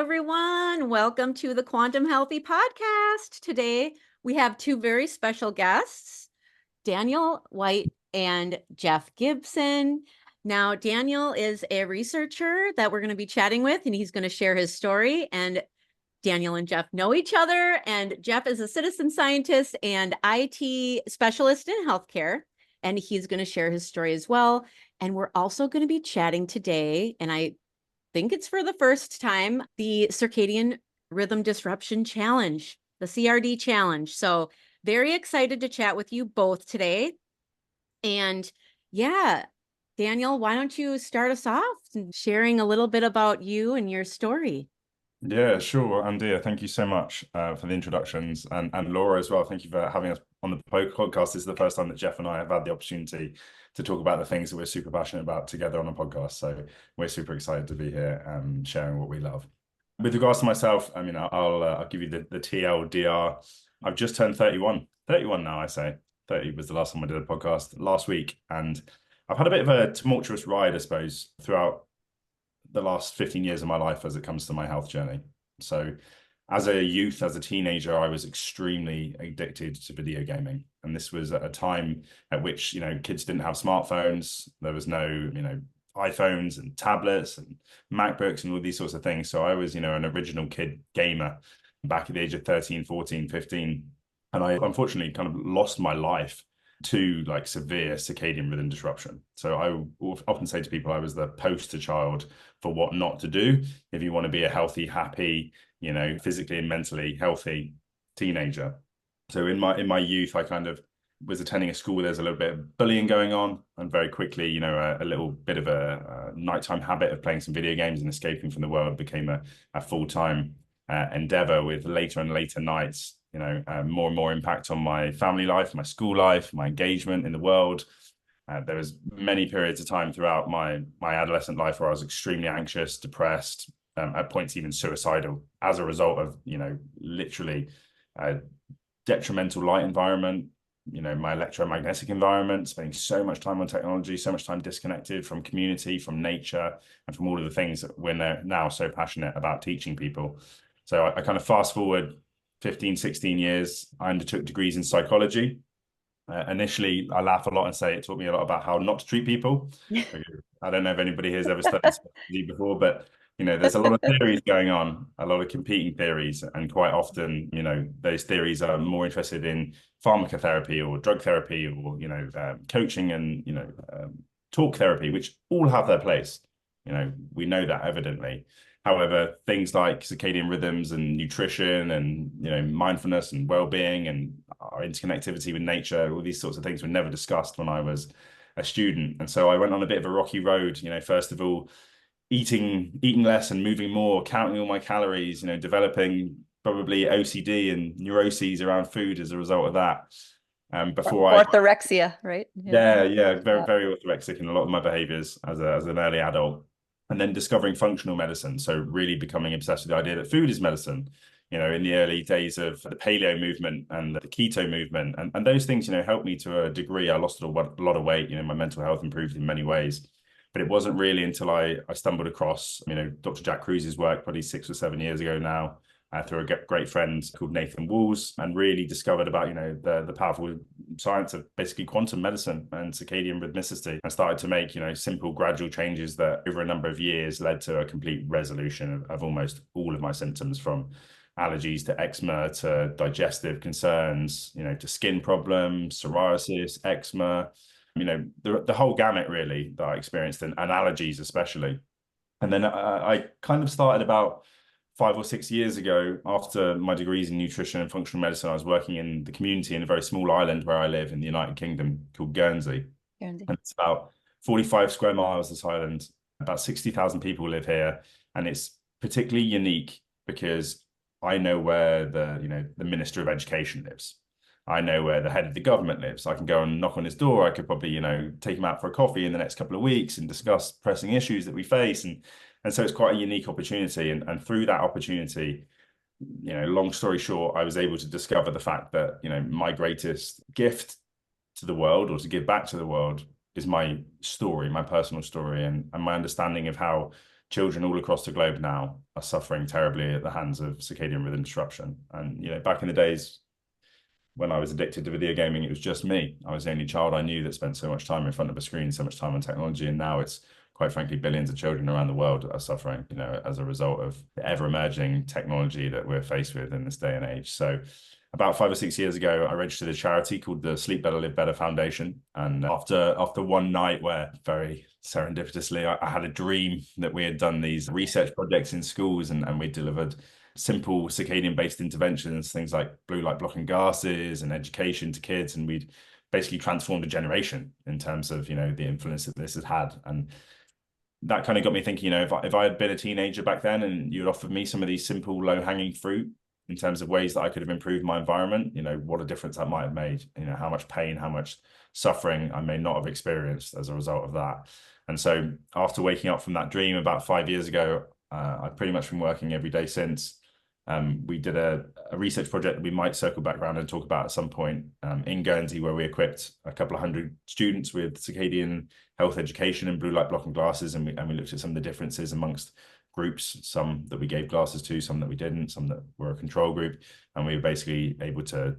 Everyone. Welcome to the Quantum Healthy Podcast. Today, we have two very special guests, Daniel White and Jeff Gibson. Now, Daniel is a researcher that we're going to be chatting with, and he's going to share his story. And Daniel and Jeff know each other, and Jeff is a citizen scientist and IT specialist in healthcare, and he's going to share his story as well. And we're also going to be chatting today, and I think it's for the first time, the Circadian Rhythm Disruption Challenge, the CRD Challenge. So very excited to chat with you both today. And yeah, Daniel, why don't you start us off sharing a little bit about you and your story? Yeah, sure. Andia, thank you so much for the introductions. And Laura as well, thank you for having us on the podcast. This is the first time that Jeff and I have had the opportunity to talk about the things that we're super passionate about together on a podcast. So we're super excited to be here and sharing what we love. With regards to myself, I mean, I'll give you the TLDR. I've just turned 31. 31 now, I say. 30 was the last time I did a podcast last week. And I've had a bit of a tumultuous ride, I suppose, throughout the last 15 years of my life as it comes to my health journey. So as a youth, as a teenager, I was extremely addicted to video gaming. And this was at a time at which, kids didn't have smartphones. There was no, iPhones and tablets and MacBooks and all these sorts of things. So I was, an original kid gamer back at the age of 13, 14, 15. And I unfortunately kind of lost my life to like severe circadian rhythm disruption. So I often say to people, I was the poster child for what not to do if you want to be a healthy, happy, physically and mentally healthy teenager. So in my youth, I kind of was attending a school where there's a little bit of bullying going on, and very quickly, a little bit of a nighttime habit of playing some video games and escaping from the world became a full-time endeavor, with later and later nights more and more impact on my family life, my school life, my engagement in the world. There was many periods of time throughout my adolescent life where I was extremely anxious, depressed, at points even suicidal as a result of, literally a detrimental light environment, my electromagnetic environment, spending so much time on technology, so much time disconnected from community, from nature, and from all of the things that we're now so passionate about teaching people. So I kind of fast forward 15, 16 years, I undertook degrees in psychology. Initially, I laugh a lot and say it taught me a lot about how not to treat people. I don't know if anybody here has ever studied psychology before, but there's a lot of theories going on, a lot of competing theories, and quite often, those theories are more interested in pharmacotherapy or drug therapy or coaching and talk therapy, which all have their place. We know that evidently. However, things like circadian rhythms and nutrition and mindfulness and well-being and our interconnectivity with nature, all these sorts of things were never discussed when I was a student. And so I went on a bit of a rocky road, first of all, eating less and moving more, counting all my calories, developing probably OCD and neuroses around food as a result of that. Orthorexia, right? Very, very orthorexic in a lot of my behaviors as an early adult. And then discovering functional medicine. So really becoming obsessed with the idea that food is medicine, in the early days of the paleo movement and the keto movement. And those things, helped me to a degree. I lost a lot of weight, my mental health improved in many ways. But it wasn't really until I stumbled across, Dr. Jack Kruse's work probably 6 or 7 years ago now, through a great friend called Nathan Walls, and really discovered about, the powerful science of basically quantum medicine and circadian rhythmicity, and started to make, simple gradual changes that over a number of years led to a complete resolution of almost all of my symptoms, from allergies to eczema to digestive concerns, to skin problems, psoriasis, eczema, the whole gamut really that I experienced, and allergies especially. And then I kind of started about 5 or 6 years ago, after my degrees in nutrition and functional medicine. I was working in the community in a very small island where I live in the United Kingdom called Guernsey. And it's about 45 square miles, this island. About 60,000 people live here. And it's particularly unique because I know where the Minister of Education lives. I know where the head of the government lives. I can go and knock on his door. I could probably, take him out for a coffee in the next couple of weeks and discuss pressing issues that we face. And so it's quite a unique opportunity. And through that opportunity, long story short, I was able to discover the fact that, my greatest gift to the world, or to give back to the world, is my story, my personal story, and my understanding of how children all across the globe now are suffering terribly at the hands of circadian rhythm disruption. And back in the days when I was addicted to video gaming, it was just me. I was the only child I knew that spent so much time in front of a screen, so much time on technology. And now it's, quite frankly, billions of children around the world are suffering, as a result of the ever-emerging technology that we're faced with in this day and age. So about 5 or 6 years ago, I registered a charity called the Sleep Better, Live Better Foundation. And after one night where, very serendipitously, I had a dream that we had done these research projects in schools, and we delivered simple circadian-based interventions, things like blue light blocking glasses and education to kids. And we'd basically transformed a generation in terms of, the influence that this has had. And that kind of got me thinking, if I had been a teenager back then and you had offered me some of these simple low-hanging fruit in terms of ways that I could have improved my environment, what a difference that might have made, how much pain, how much suffering I may not have experienced as a result of that. And so after waking up from that dream about 5 years ago, I've pretty much been working every day since. We did a research project that we might circle back around and talk about at some point in Guernsey, where we equipped a couple of hundred students with circadian health education and blue light blocking glasses, and we looked at some of the differences amongst groups, some that we gave glasses to, some that we didn't, some that were a control group, and we were basically able to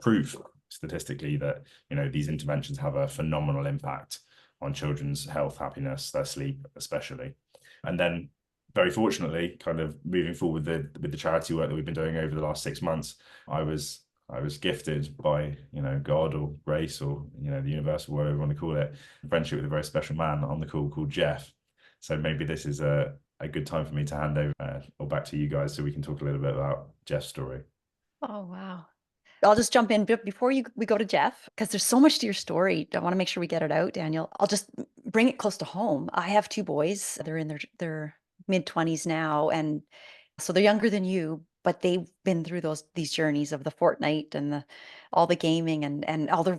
prove statistically that these interventions have a phenomenal impact on children's health, happiness, their sleep especially. And then very fortunately, kind of moving forward with the charity work that we've been doing over the last 6 months, I was gifted by God or grace or the universe or whatever you want to call it, a friendship with a very special man on the call called Jeff. So maybe this is a good time for me to hand over or back to you guys so we can talk a little bit about Jeff's story. Oh, wow. I'll just jump in before we go to Jeff, because there's so much to your story. I want to make sure we get it out, Daniel. I'll just bring it close to home. I have two boys. They're in their mid-20s now, and so they're younger than you, but they've been through these journeys of the Fortnite and all the gaming and all the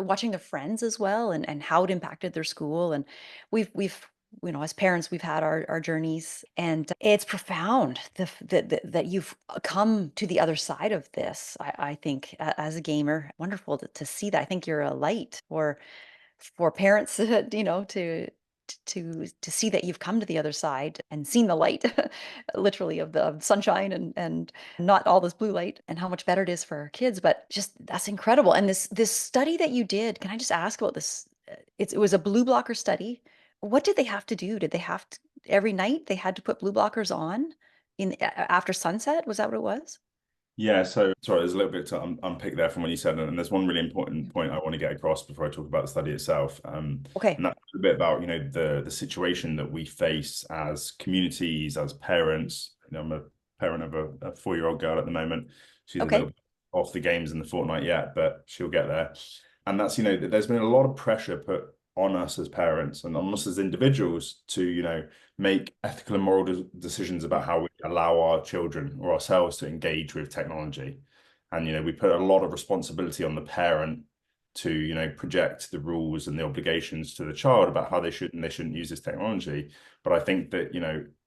watching their friends as well, and how it impacted their school. And we've as parents, we've had our journeys, and it's profound that you've come to the other side of this. I think as a gamer, wonderful to see that. I think you're a light for parents, to see that you've come to the other side and seen the light, literally, of the sunshine and not all this blue light, and how much better it is for our kids. But just that's incredible. And this study that you did, can I just ask about this? It was a blue blocker study. What did they have to do? Did they have to every night they had to put blue blockers on after sunset? Was that what it was? Yeah, so sorry, there's a little bit to unpick there from what you said, and there's one really important point I want to get across before I talk about the study itself. Okay. And that's a bit about the situation that we face as communities, as parents. I'm a parent of a 4-year-old girl at the moment. She's a little bit off the games in the Fortnite yet, but she'll get there. And that's there's been a lot of pressure put on us as parents and on us as individuals to make ethical and moral decisions about how we allow our children or ourselves to engage with technology. And we put a lot of responsibility on the parent to project the rules and the obligations to the child about how they should and they shouldn't use this technology. But I think that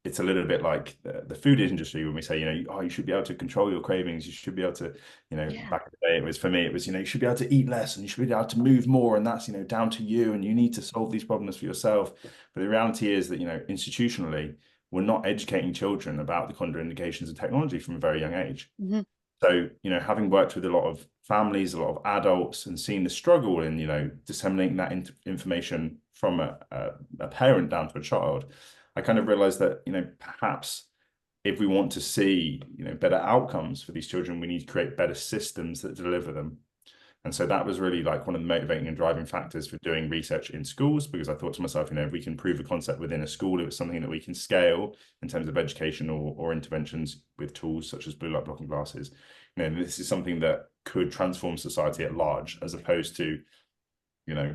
it's a little bit like the food industry when we say you should be able to control your cravings, you should be able to back in the day, it was for me, it was you should be able to eat less and you should be able to move more, and that's down to you, and you need to solve these problems for yourself. But the reality is that institutionally we're not educating children about the contraindications of technology from a very young age. Mm-hmm. So, having worked with a lot of families, a lot of adults, and seen the struggle in, disseminating that information from a parent down to a child, I kind of realized that, perhaps if we want to see, better outcomes for these children, we need to create better systems that deliver them. And so that was really like one of the motivating and driving factors for doing research in schools, because I thought to myself, if we can prove a concept within a school, it was something that we can scale in terms of education or interventions with tools such as blue light blocking glasses. This is something that could transform society at large, as opposed to,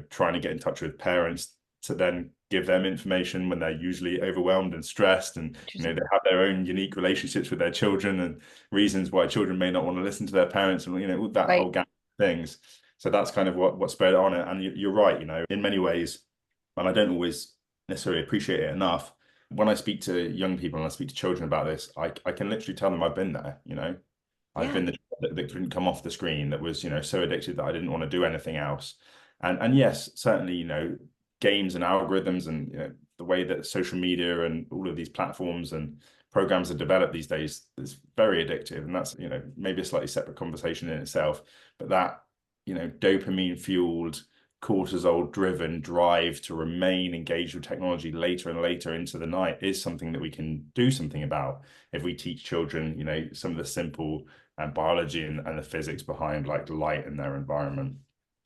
trying to get in touch with parents to then give them information when they're usually overwhelmed and stressed, and they have their own unique relationships with their children and reasons why children may not want to listen to their parents, and that whole gamut of things. So that's kind of what spread on it. And you're right, in many ways, and I don't always necessarily appreciate it enough, when I speak to young people and I speak to children about this, I can literally tell them I've been there. I've been the child that couldn't come off the screen, that was so addicted that I didn't want to do anything else. And yes, certainly games and algorithms and the way that social media and all of these platforms and programs are developed these days is very addictive. And that's, you know, maybe a slightly separate conversation in itself, but that, you know, dopamine fueled, cortisol driven drive to remain engaged with technology later and later into the night is something that we can do something about if we teach children, you know, some of the simple biology and the physics behind like light in their environment.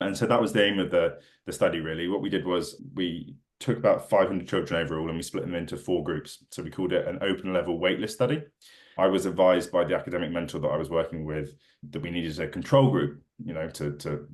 And so that was the aim of the study, really. What we did was we took about 500 children overall and we split them into 4 groups. So we called it an open level waitlist study. I was advised by the academic mentor that I was working with that we needed a control group, you know, to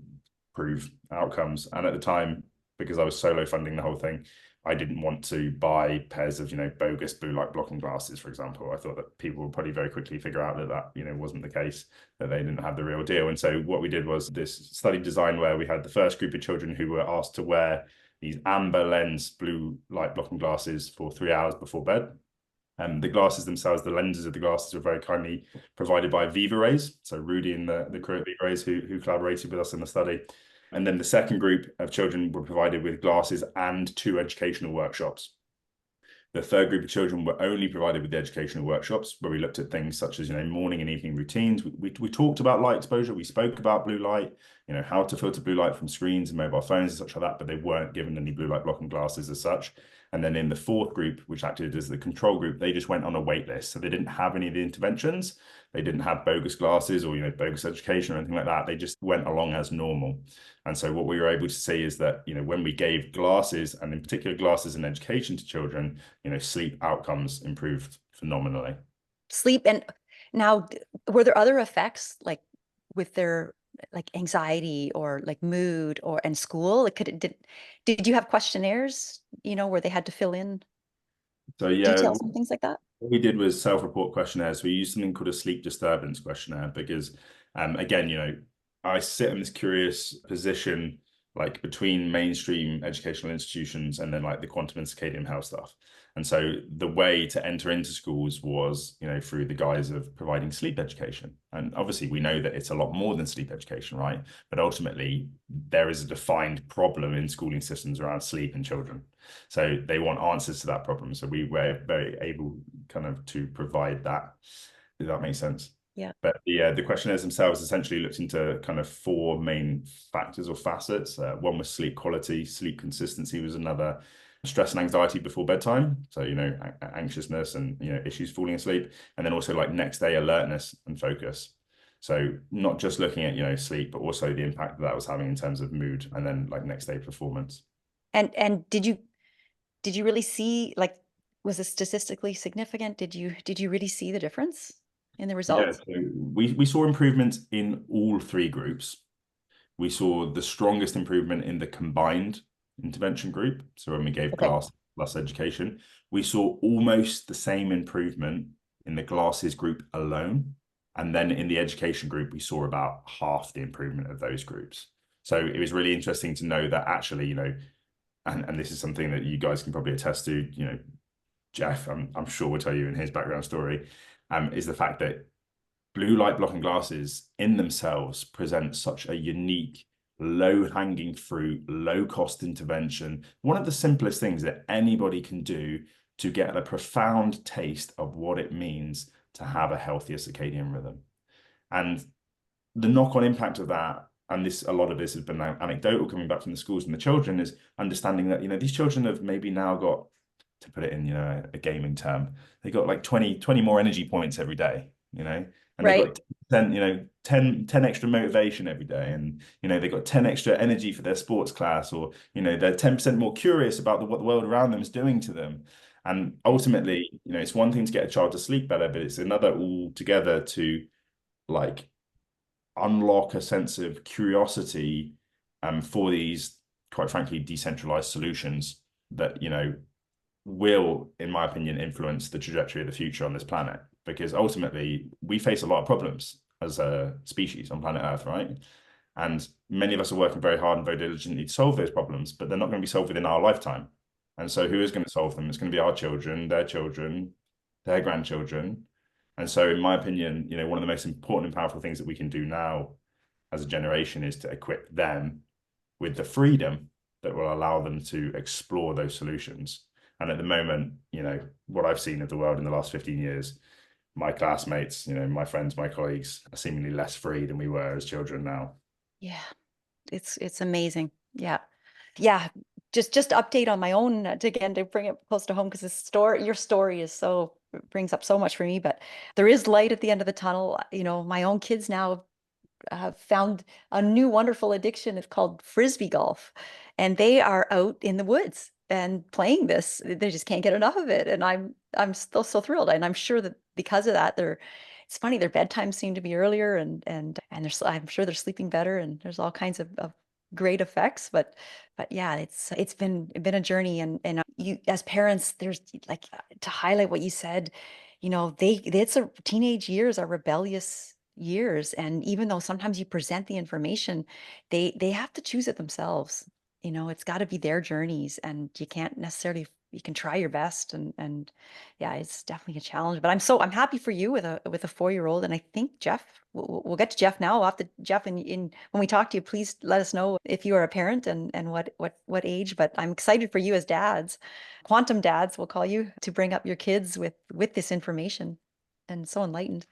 prove outcomes. And at the time, because I was solo funding the whole thing, I didn't want to buy pairs of, you know, bogus blue light blocking glasses, for example. I thought that people would probably very quickly figure out that, you know, wasn't the case, that they didn't have the real deal. And so what we did was this study design where we had the first group of children who were asked to wear these amber lens blue light blocking glasses for 3 hours before bed. And the glasses themselves, the lenses of the glasses were very kindly provided by Viva Rays. So Rudy and the crew at Viva Rays who collaborated with us in the study. And then the second group of children were provided with glasses and 2 educational workshops. The third group of children were only provided with the educational workshops where we looked at things such as, you know, morning and evening routines. We talked about light exposure. We spoke about blue light, you know, how to filter blue light from screens and mobile phones and such like that, but they weren't given any blue light blocking glasses as such. And then in the fourth group, which acted as the control group, they just went on a wait list. So they didn't have any of the interventions. They didn't have bogus glasses or, you know, bogus education or anything like that. They just went along as normal. And so what we were able to see is that, you know, when we gave glasses, and in particular glasses in education to children, you know, sleep outcomes improved phenomenally. Sleep. And now, were there other effects like with their like anxiety or like mood or and school? Like, did you have questionnaires, you know, where they had to fill in So yeah, details and things like that? what we did was self-report questionnaires. We used something called a sleep disturbance questionnaire because, again, you know, I sit in this curious position, like between mainstream educational institutions and then like the quantum and circadian health stuff. And so the way to enter into schools was, you know, through the guise of providing sleep education. And obviously we know that it's a lot more than sleep education, right? But ultimately there is a defined problem in schooling systems around sleep in children. So they want answers to that problem. So we were very able kind of to provide that, if that makes sense. Yeah. But the questionnaires themselves essentially looked into kind of 4 main factors or facets. One was sleep quality, sleep consistency was another, stress and anxiety before bedtime. So, you know, anxiousness and, you know, issues falling asleep. And then also like next day alertness and focus. So not just looking at, you know, sleep, but also the impact that was having in terms of mood and then like next day performance. And did you really see, like, was it statistically significant? Did you really see the difference in the results? Yeah, so we saw improvements in all 3 groups. We saw the strongest improvement in the combined intervention group. So when we gave glass plus education, we saw almost the same improvement in the glasses group alone. And then in the education group, we saw about half the improvement of those groups. So it was really interesting to know that actually, you know, and this is something that you guys can probably attest to, you know, Jeff, I'm sure will tell you in his background story, is the fact that blue light blocking glasses in themselves present such a unique, low-hanging fruit, low-cost intervention. One of the simplest things that anybody can do to get a profound taste of what it means to have a healthier circadian rhythm. And the knock-on impact of that, and this, a lot of this has been anecdotal coming back from the schools and the children, is understanding that, you know, these children have maybe now got, to put it in, you know, a gaming term, they got like 20 more energy points every day, you know, and they've got 10, you know, 10 extra motivation every day. And, you know, they got 10 extra energy for their sports class, or, you know, they're 10% more curious about what the world around them is doing to them. And ultimately, you know, it's one thing to get a child to sleep better, but it's another altogether to like unlock a sense of curiosity for these, quite frankly, decentralized solutions that, you know, will, in my opinion, influence the trajectory of the future on this planet. Because ultimately, we face a lot of problems as a species on planet Earth, right? And many of us are working very hard and very diligently to solve those problems, but they're not going to be solved within our lifetime. And so who is going to solve them? It's going to be our children, their grandchildren. And so, in my opinion, you know, one of the most important and powerful things that we can do now as a generation is to equip them with the freedom that will allow them to explore those solutions. And at the moment, what I've seen of the world in the last 15 years, my classmates, my friends, my colleagues are seemingly less free than we were as children now. Yeah, it's amazing. Yeah. Yeah. Just update on my own to bring it close to home, because your story brings up so much for me, but there is light at the end of the tunnel. My own kids now have found a new wonderful addiction. It's called Frisbee golf, and they are out in the woods and playing this. They just can't get enough of it, and I'm still so thrilled. And I'm sure that because of that, it's funny, their bedtimes seem to be earlier, and I'm sure they're sleeping better, and there's all kinds of great effects. But yeah, it's been a journey, and you as parents, there's like, to highlight what you said, it's a teenage years are rebellious years, and even though sometimes you present the information, they have to choose it themselves. It's got to be their journeys, and you can't necessarily, you can try your best, and yeah, it's definitely a challenge. But I'm happy for you with a 4-year-old, and I think Jeff, we'll get to Jeff now. We'll have to, Jeff, in when we talk to you, please let us know if you are a parent, and what age. But I'm excited for you as dads, quantum dads, we'll call you, to bring up your kids with this information, and so enlightened.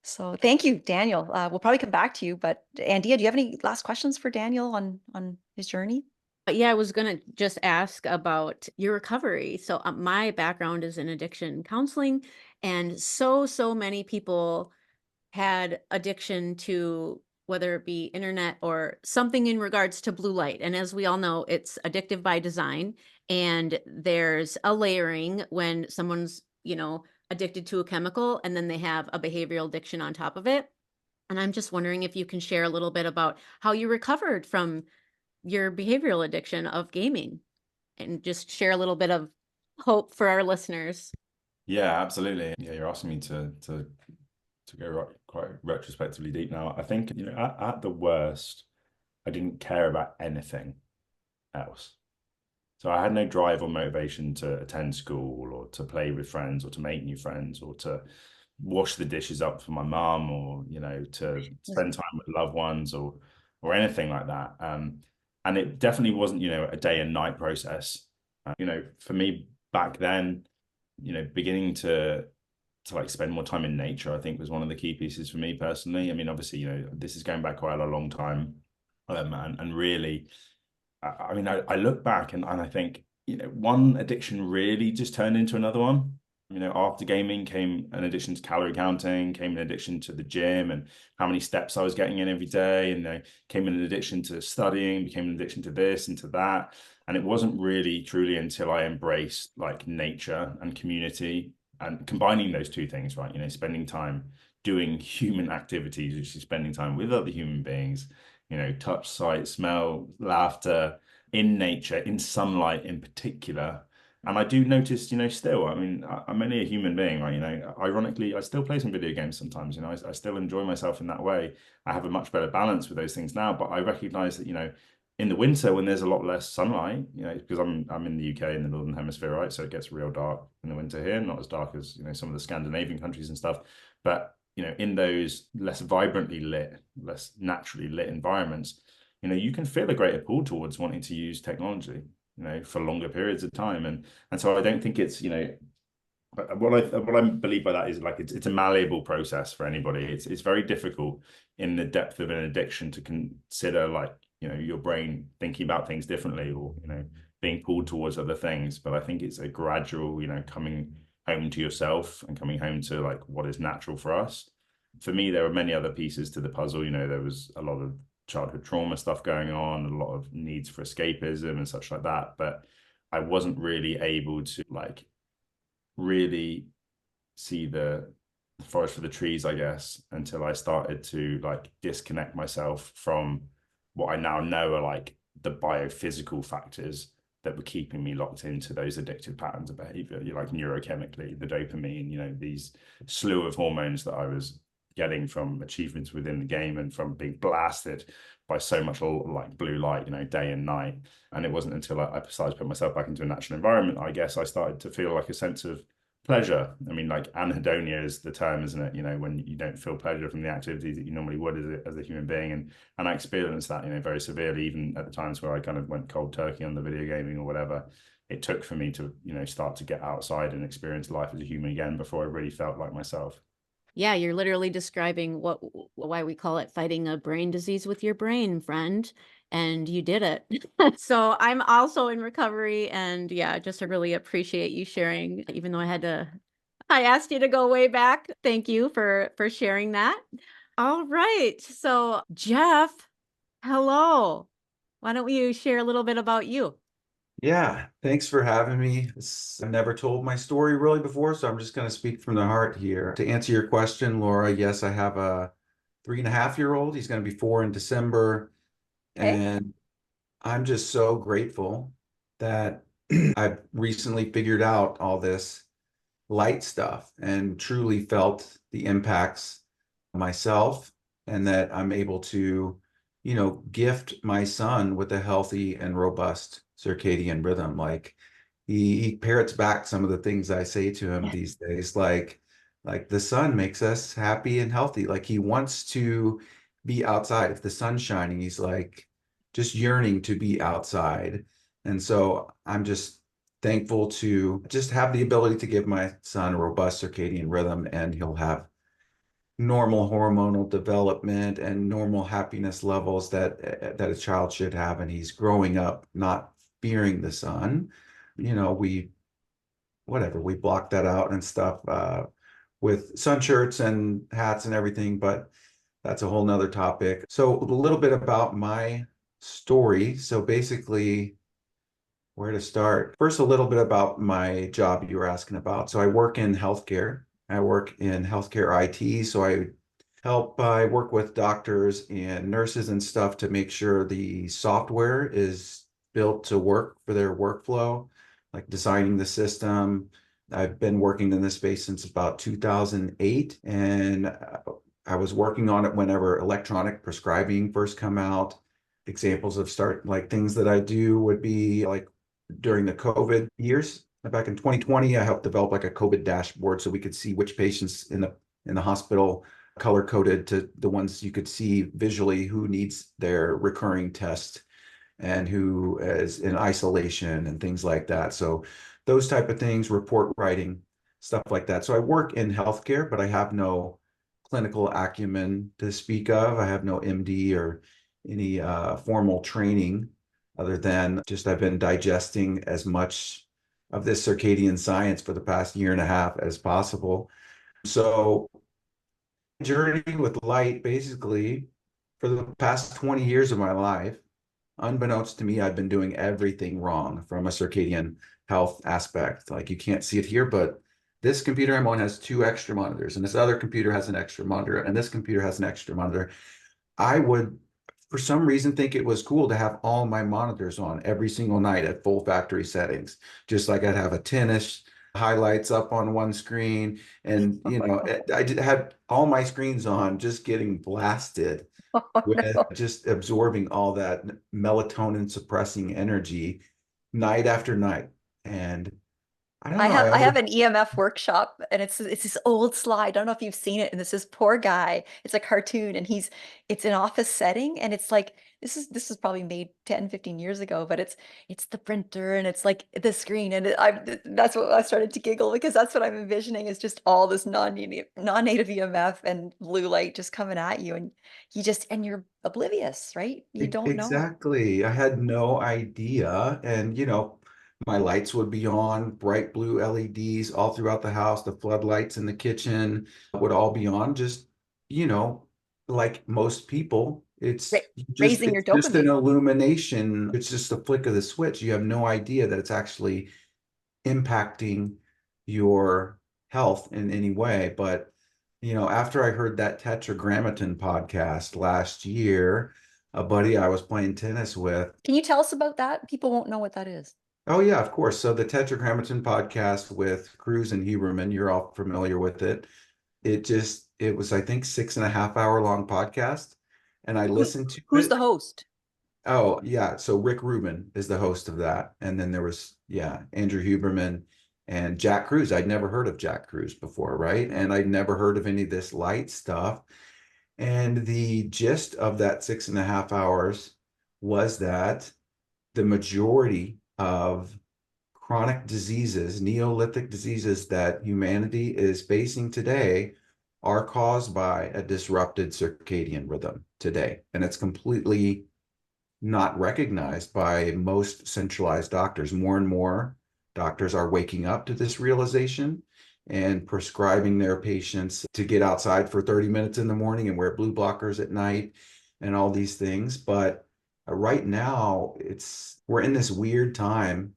So thank you, Daniel. We'll probably come back to you, but Andia, do you have any last questions for Daniel on his journey? Yeah, I was going to just ask about your recovery. So my background is in addiction counseling, and so many people had addiction to, whether it be internet or something in regards to blue light. And as we all know, it's addictive by design. And there's a layering when someone's, addicted to a chemical, and then they have a behavioral addiction on top of it. And I'm just wondering if you can share a little bit about how you recovered from your behavioral addiction of gaming, and just share a little bit of hope for our listeners. Yeah, absolutely. Yeah, you're asking me to go quite retrospectively deep now. I think, at the worst, I didn't care about anything else. So I had no drive or motivation to attend school, or to play with friends, or to make new friends, or to wash the dishes up for my mum, or to spend time with loved ones, or anything like that. And it definitely wasn't a day and night process. For me back then, beginning to like spend more time in nature, I think, was one of the key pieces for me personally. I mean, obviously, this is going back quite a long time, and really, I mean, I look back, and I think, one addiction really just turned into another one. After gaming came an addiction to calorie counting, came an addiction to the gym and how many steps I was getting in every day, and came an addiction to studying, became an addiction to this and to that. And it wasn't really truly until I embraced like nature and community, and combining those two things, right? Spending time doing human activities, which is spending time with other human beings, touch, sight, smell, laughter, in nature, in sunlight in particular. And I do notice, still, I mean, I'm only a human being, right? Ironically, I still play some video games sometimes. I still enjoy myself in that way. I have a much better balance with those things now, but I recognize that, in the winter, when there's a lot less sunlight, because I'm in the UK, in the Northern Hemisphere, right? So it gets real dark in the winter here, not as dark as, some of the Scandinavian countries and stuff. But, in those less vibrantly lit, less naturally lit environments, you can feel a greater pull towards wanting to use technology, for longer periods of time. And so I don't think it's, what I believe by that is, like, it's a malleable process for anybody. It's very difficult in the depth of an addiction to consider, like, your brain thinking about things differently, or being pulled towards other things. But I think it's a gradual, coming home to yourself and coming home to like what is natural for us. For me, there were many other pieces to the puzzle. There was a lot of childhood trauma stuff going on, a lot of needs for escapism and such like that. But I wasn't really able to like really see the forest for the trees, I guess, until I started to like disconnect myself from what I now know are like the biophysical factors that were keeping me locked into those addictive patterns of behavior. You're like neurochemically, the dopamine, these slew of hormones that I was getting from achievements within the game, and from being blasted by so much like blue light, day and night. And it wasn't until I started to put myself back into a natural environment, I guess, I started to feel like a sense of pleasure. I mean, like, anhedonia is the term, isn't it? When you don't feel pleasure from the activities that you normally would as a human being. And I experienced that, very severely, even at the times where I kind of went cold turkey on the video gaming or whatever. it took for me to, start to get outside and experience life as a human again before I really felt like myself. Yeah, you're literally describing why we call it fighting a brain disease with your brain, friend. And you did it. So I'm also in recovery, and yeah, just I really appreciate you sharing, even though I asked you to go way back. Thank you for sharing that. All right. So Jeff, hello. Why don't you share a little bit about you? Yeah, thanks for having me. I've never told my story really before, so I'm just going to speak from the heart here. To answer your question, Laura, yes, I have a 3.5-year-old. He's going to be 4 in December. Okay. And I'm just so grateful that I've recently figured out all this light stuff and truly felt the impacts myself, and that I'm able to, gift my son with a healthy and robust circadian rhythm. Like he parrots back some of the things I say to him these days, like the sun makes us happy and healthy. Like he wants to be outside. If the sun's shining, he's like just yearning to be outside. And so I'm just thankful to just have the ability to give my son a robust circadian rhythm, and he'll have normal hormonal development and normal happiness levels that a child should have. And he's growing up not fearing the sun. We block that out and stuff with sun shirts and hats and everything, but that's a whole nother topic. So a little bit about my story. So basically, where to start? First, a little bit about my job you were asking about. So I work in healthcare. I work in healthcare IT. So I work with doctors and nurses and stuff to make sure the software is built to work for their workflow, like designing the system. I've been working in this space since about 2008, and I was working on it whenever electronic prescribing first come out. Examples of things that I do would be like during the COVID years. Back in 2020, I helped develop like a COVID dashboard so we could see which patients in the hospital, color coded to the ones you could see visually who needs their recurring test and who is in isolation and things like that. So those type of things, report writing, stuff like that. So I work in healthcare, but I have no clinical acumen to speak of. I have no MD or any formal training, other than just I've been digesting as much of this circadian science for the past year and a half as possible. So journey with light, basically, for the past 20 years of my life, unbeknownst to me, I've been doing everything wrong from a circadian health aspect. Like you can't see it here, but this computer I'm on has 2 extra monitors, and this other computer has an extra monitor, and this computer has an extra monitor. I would, for some reason, think it was cool to have all my monitors on every single night at full factory settings, just like I'd have a tennis highlights up on one screen, and I had all my screens on, just getting blasted with just absorbing all that melatonin suppressing energy night after night. And I don't know, I have an EMF workshop, and it's this old slide. I don't know if you've seen it. And it's this poor guy. It's a cartoon, and it's an office setting, and it's like this is probably made 10, 15 years ago, but it's the printer, and it's like the screen, and that's what I started to giggle, because that's what I'm envisioning is just all this non-native EMF and blue light just coming at you, and you're oblivious, right? You don't know. exactly. I had no idea. And my lights would be on, bright blue LEDs all throughout the house. The floodlights in the kitchen would all be on. Just, you know, like most people, Ra- raising your it's just an dopamine. illumination. It's just a flick of the switch. You have no idea that it's actually impacting your health in any way. But, after I heard that Tetragrammaton podcast last year, a buddy I was playing tennis with. Can you tell us about that? People won't know what that is. Oh yeah, of course. So the Tetragrammaton podcast with Cruz and Huberman, you're all familiar with it. It was, I think, 6.5 hour long podcast. And I Who, listened to who's it. the host? Oh yeah. So Rick Rubin is the host of that. And then there was, yeah, Andrew Huberman and Jack Cruz. I'd never heard of Jack Cruz before, right? And I'd never heard of any of this light stuff. And the gist of that 6.5 hours was that the majority of chronic diseases, Neolithic diseases that humanity is facing today are caused by a disrupted circadian rhythm today. And it's completely not recognized by most centralized doctors. More and more doctors are waking up to this realization and prescribing their patients to get outside for 30 minutes in the morning and wear blue blockers at night and all these things. But right now, we're in this weird time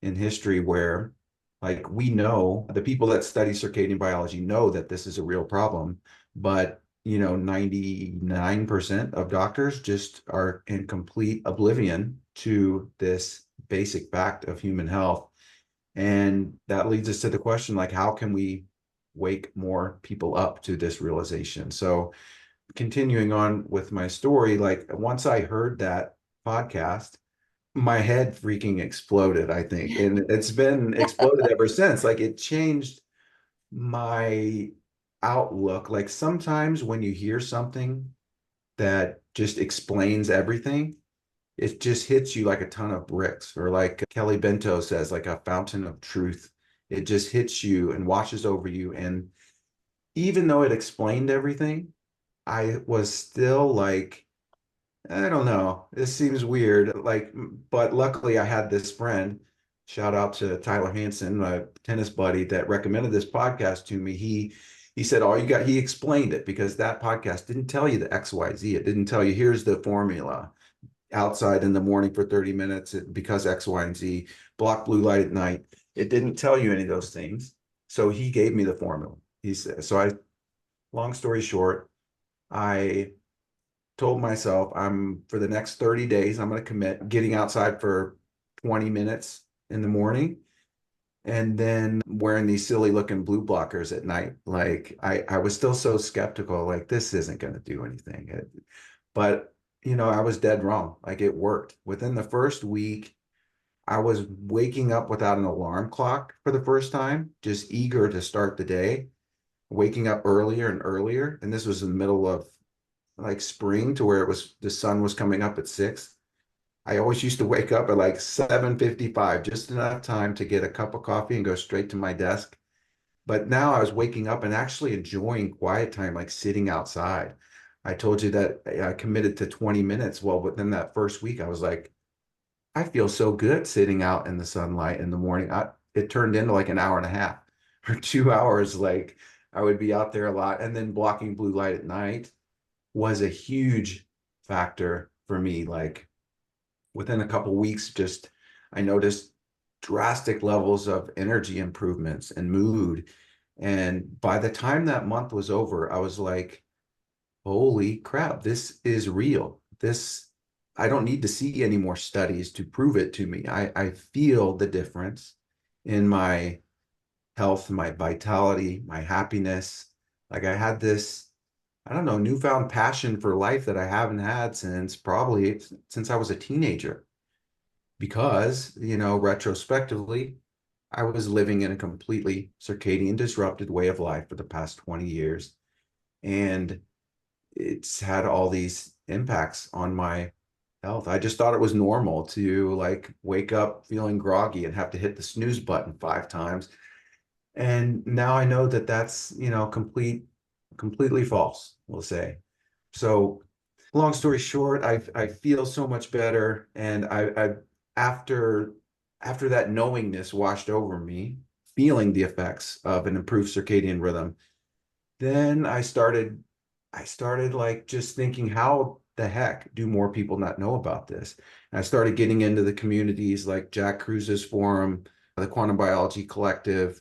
in history where, like, we know the people that study circadian biology know that this is a real problem, but 99% of doctors just are in complete oblivion to this basic fact of human health. And that leads us to the question, like, how can we wake more people up to this realization? So continuing on with my story, like, once I heard that podcast, my head freaking exploded, I think. And it's been exploded ever since. Like, it changed my outlook. Like, sometimes when you hear something that just explains everything, it just hits you like a ton of bricks, or like Kelly Bento says, like a fountain of truth. It just hits you and washes over you. And even though it explained everything, I was still like, I don't know, this seems weird. Like, but luckily I had this friend, shout out to Tyler Hansen, my tennis buddy, that recommended this podcast to me. He said, he explained it, because that podcast didn't tell you the XYZ. It didn't tell you, here's the formula: outside in the morning for 30 minutes because X, Y, and Z, block blue light at night. It didn't tell you any of those things. So he gave me the formula. He said, long story short, I told myself, for the next 30 days, I'm going to commit getting outside for 20 minutes in the morning and then wearing these silly looking blue blockers at night. Like, I was still so skeptical, like, this isn't going to do anything. But I was dead wrong. Like, it worked. Within the first week, I was waking up without an alarm clock for the first time, just eager to start the day, waking up earlier and earlier. And this was in the middle of like spring, to where the sun was coming up at 6. I always used to wake up at like 7:55, just enough time to get a cup of coffee and go straight to my desk. But now I was waking up and actually enjoying quiet time, like sitting outside. I told you that I committed to 20 minutes. Well, within that first week, I was like, I feel so good sitting out in the sunlight in the morning. It turned into like an hour and a half or 2 hours. Like, I would be out there a lot. And then blocking blue light at night was a huge factor for me. Like, within a couple of weeks, I noticed drastic levels of energy improvements and mood. And by the time that month was over, I was like, holy crap, this is real. I don't need to see any more studies to prove it to me. I feel the difference in my health, my vitality, my happiness. Like, I had this, I don't know, newfound passion for life that I haven't had since I was a teenager. Because, retrospectively, I was living in a completely circadian disrupted way of life for the past 20 years. And it's had all these impacts on my health. I just thought it was normal to like wake up feeling groggy and have to hit the snooze button 5 times. And now I know that that's, completely false, we'll say. So long story short, I feel so much better. And I after that knowingness washed over me, feeling the effects of an improved circadian rhythm, then I started like just thinking, how the heck do more people not know about this? And I started getting into the communities like Jack Cruz's forum, the Quantum Biology Collective,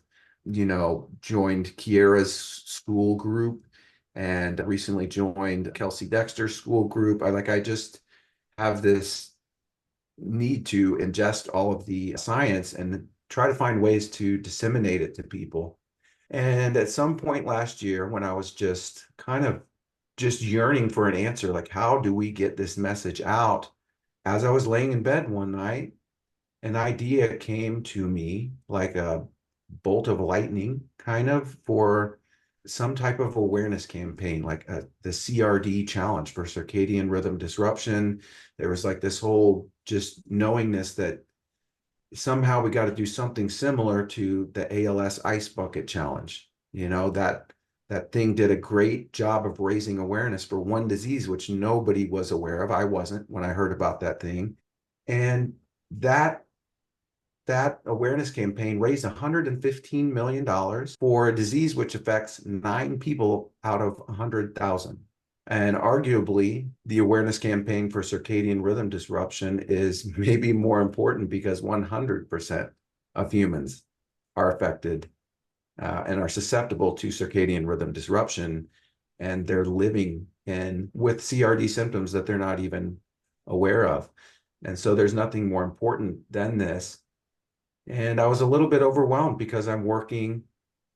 joined Kiera's Skool group, and recently joined Kelsey Dexter's Skool group. I just have this need to ingest all of the science and try to find ways to disseminate it to people. And at some point last year, when I was just kind of just yearning for an answer, like, how do we get this message out? As I was laying in bed one night, an idea came to me like a bolt of lightning, kind of, for some type of awareness campaign, like the CRD Challenge for Circadian Rhythm Disruption. There was like this whole just knowingness that somehow we got to do something similar to the ALS Ice Bucket Challenge. You know, that thing did a great job of raising awareness for one disease, which nobody was aware of. I wasn't when I heard about that thing. And that awareness campaign raised $115 million for a disease which affects 9 people out of 100,000. And arguably, the awareness campaign for circadian rhythm disruption is maybe more important because 100% of humans are affected and are susceptible to circadian rhythm disruption, and they're living with CRD symptoms that they're not even aware of. And so there's nothing more important than this. And I was a little bit overwhelmed because I'm working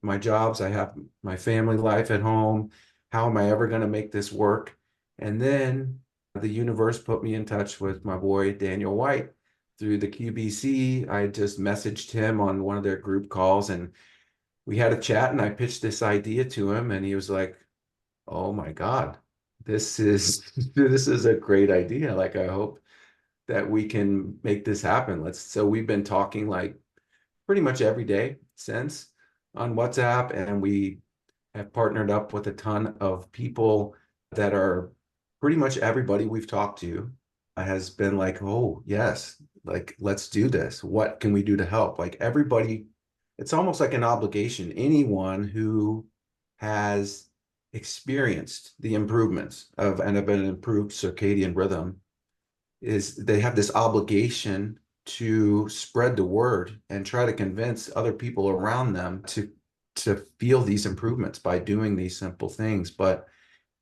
my jobs, I have my family life at home. How am I ever going to make this work? And then the universe put me in touch with my boy, Daniel White, through the QBC. I just messaged him on one of their group calls, and we had a chat, and I pitched this idea to him, and he was like, oh my God, this is a great idea. Like, I hope that we can make this happen. So we've been talking like pretty much every day since on WhatsApp, and we have partnered up with a ton of people that are pretty much everybody we've talked to has been like, oh yes, like, let's do this. What can we do to help? Like, everybody, it's almost like an obligation. Anyone who has experienced the improvements of an improved circadian rhythm they have this obligation to spread the word and try to convince other people around them to feel these improvements by doing these simple things. But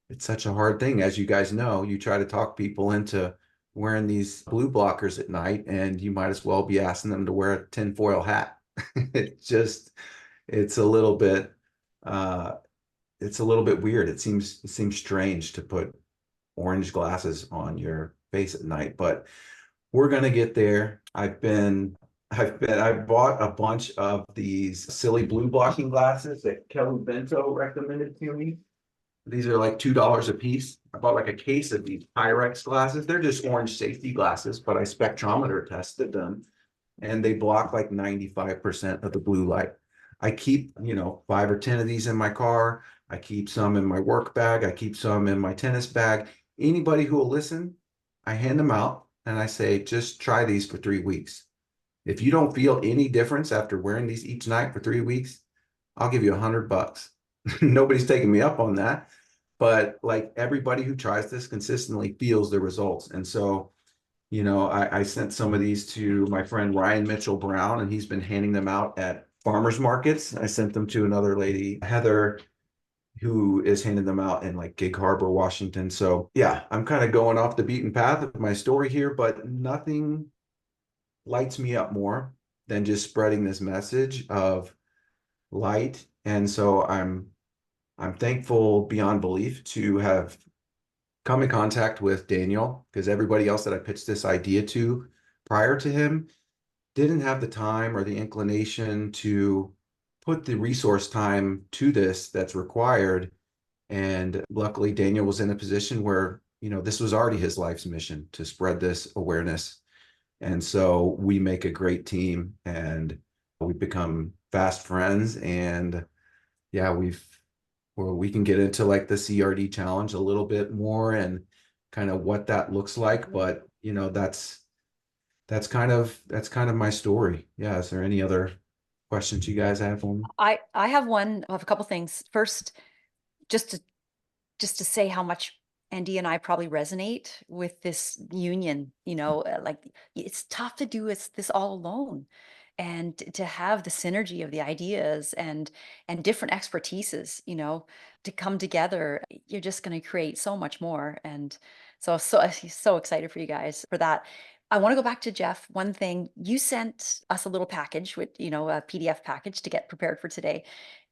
it's such a hard thing. As you guys know, you try to talk people into wearing these blue blockers at night, and you might as well be asking them to wear a tinfoil hat. It's a little bit weird. It seems strange to put orange glasses on your face at night, but we're gonna get there. I bought a bunch of these silly blue blocking glasses that Kelly Bento recommended to me. These are like $2 a piece. I bought like a case of these Pyrex glasses. They're just orange safety glasses, but I spectrometer tested them, and they block like 95% of the blue light. I keep, 5 or 10 of these in my car. I keep some in my work bag. I keep some in my tennis bag. Anybody who will listen, I hand them out, and I say, just try these for 3 weeks. If you don't feel any difference after wearing these each night for 3 weeks, I'll give you $100. Nobody's taking me up on that, but like, everybody who tries this consistently feels the results. And so, I sent some of these to my friend Ryan Mitchell Brown, and he's been handing them out at farmers markets. I sent them to another lady, Heather, who is handing them out in like Gig Harbor, Washington. So yeah, I'm kind of going off the beaten path of my story here, but nothing lights me up more than just spreading this message of light. And so I'm thankful beyond belief to have come in contact with Daniel, because everybody else that I pitched this idea to prior to him didn't have the time or the inclination to put the resource time to this that's required. And luckily, Daniel was in a position where, this was already his life's mission to spread this awareness. And so we make a great team, and we've become fast friends. And yeah, we can get into like the CRD challenge a little bit more and kind of what that looks like. But, that's kind of my story. Yeah. Is there any other questions you guys have for me? I have a couple things. First, just to say how much Andy and I probably resonate with this union. Like, it's tough to do this all alone, and to have the synergy of the ideas and different expertises, to come together, you're just going to create so much more. And so excited for you guys for that. I want to go back to Jeff. One thing, you sent us a little package with, a PDF package to get prepared for today.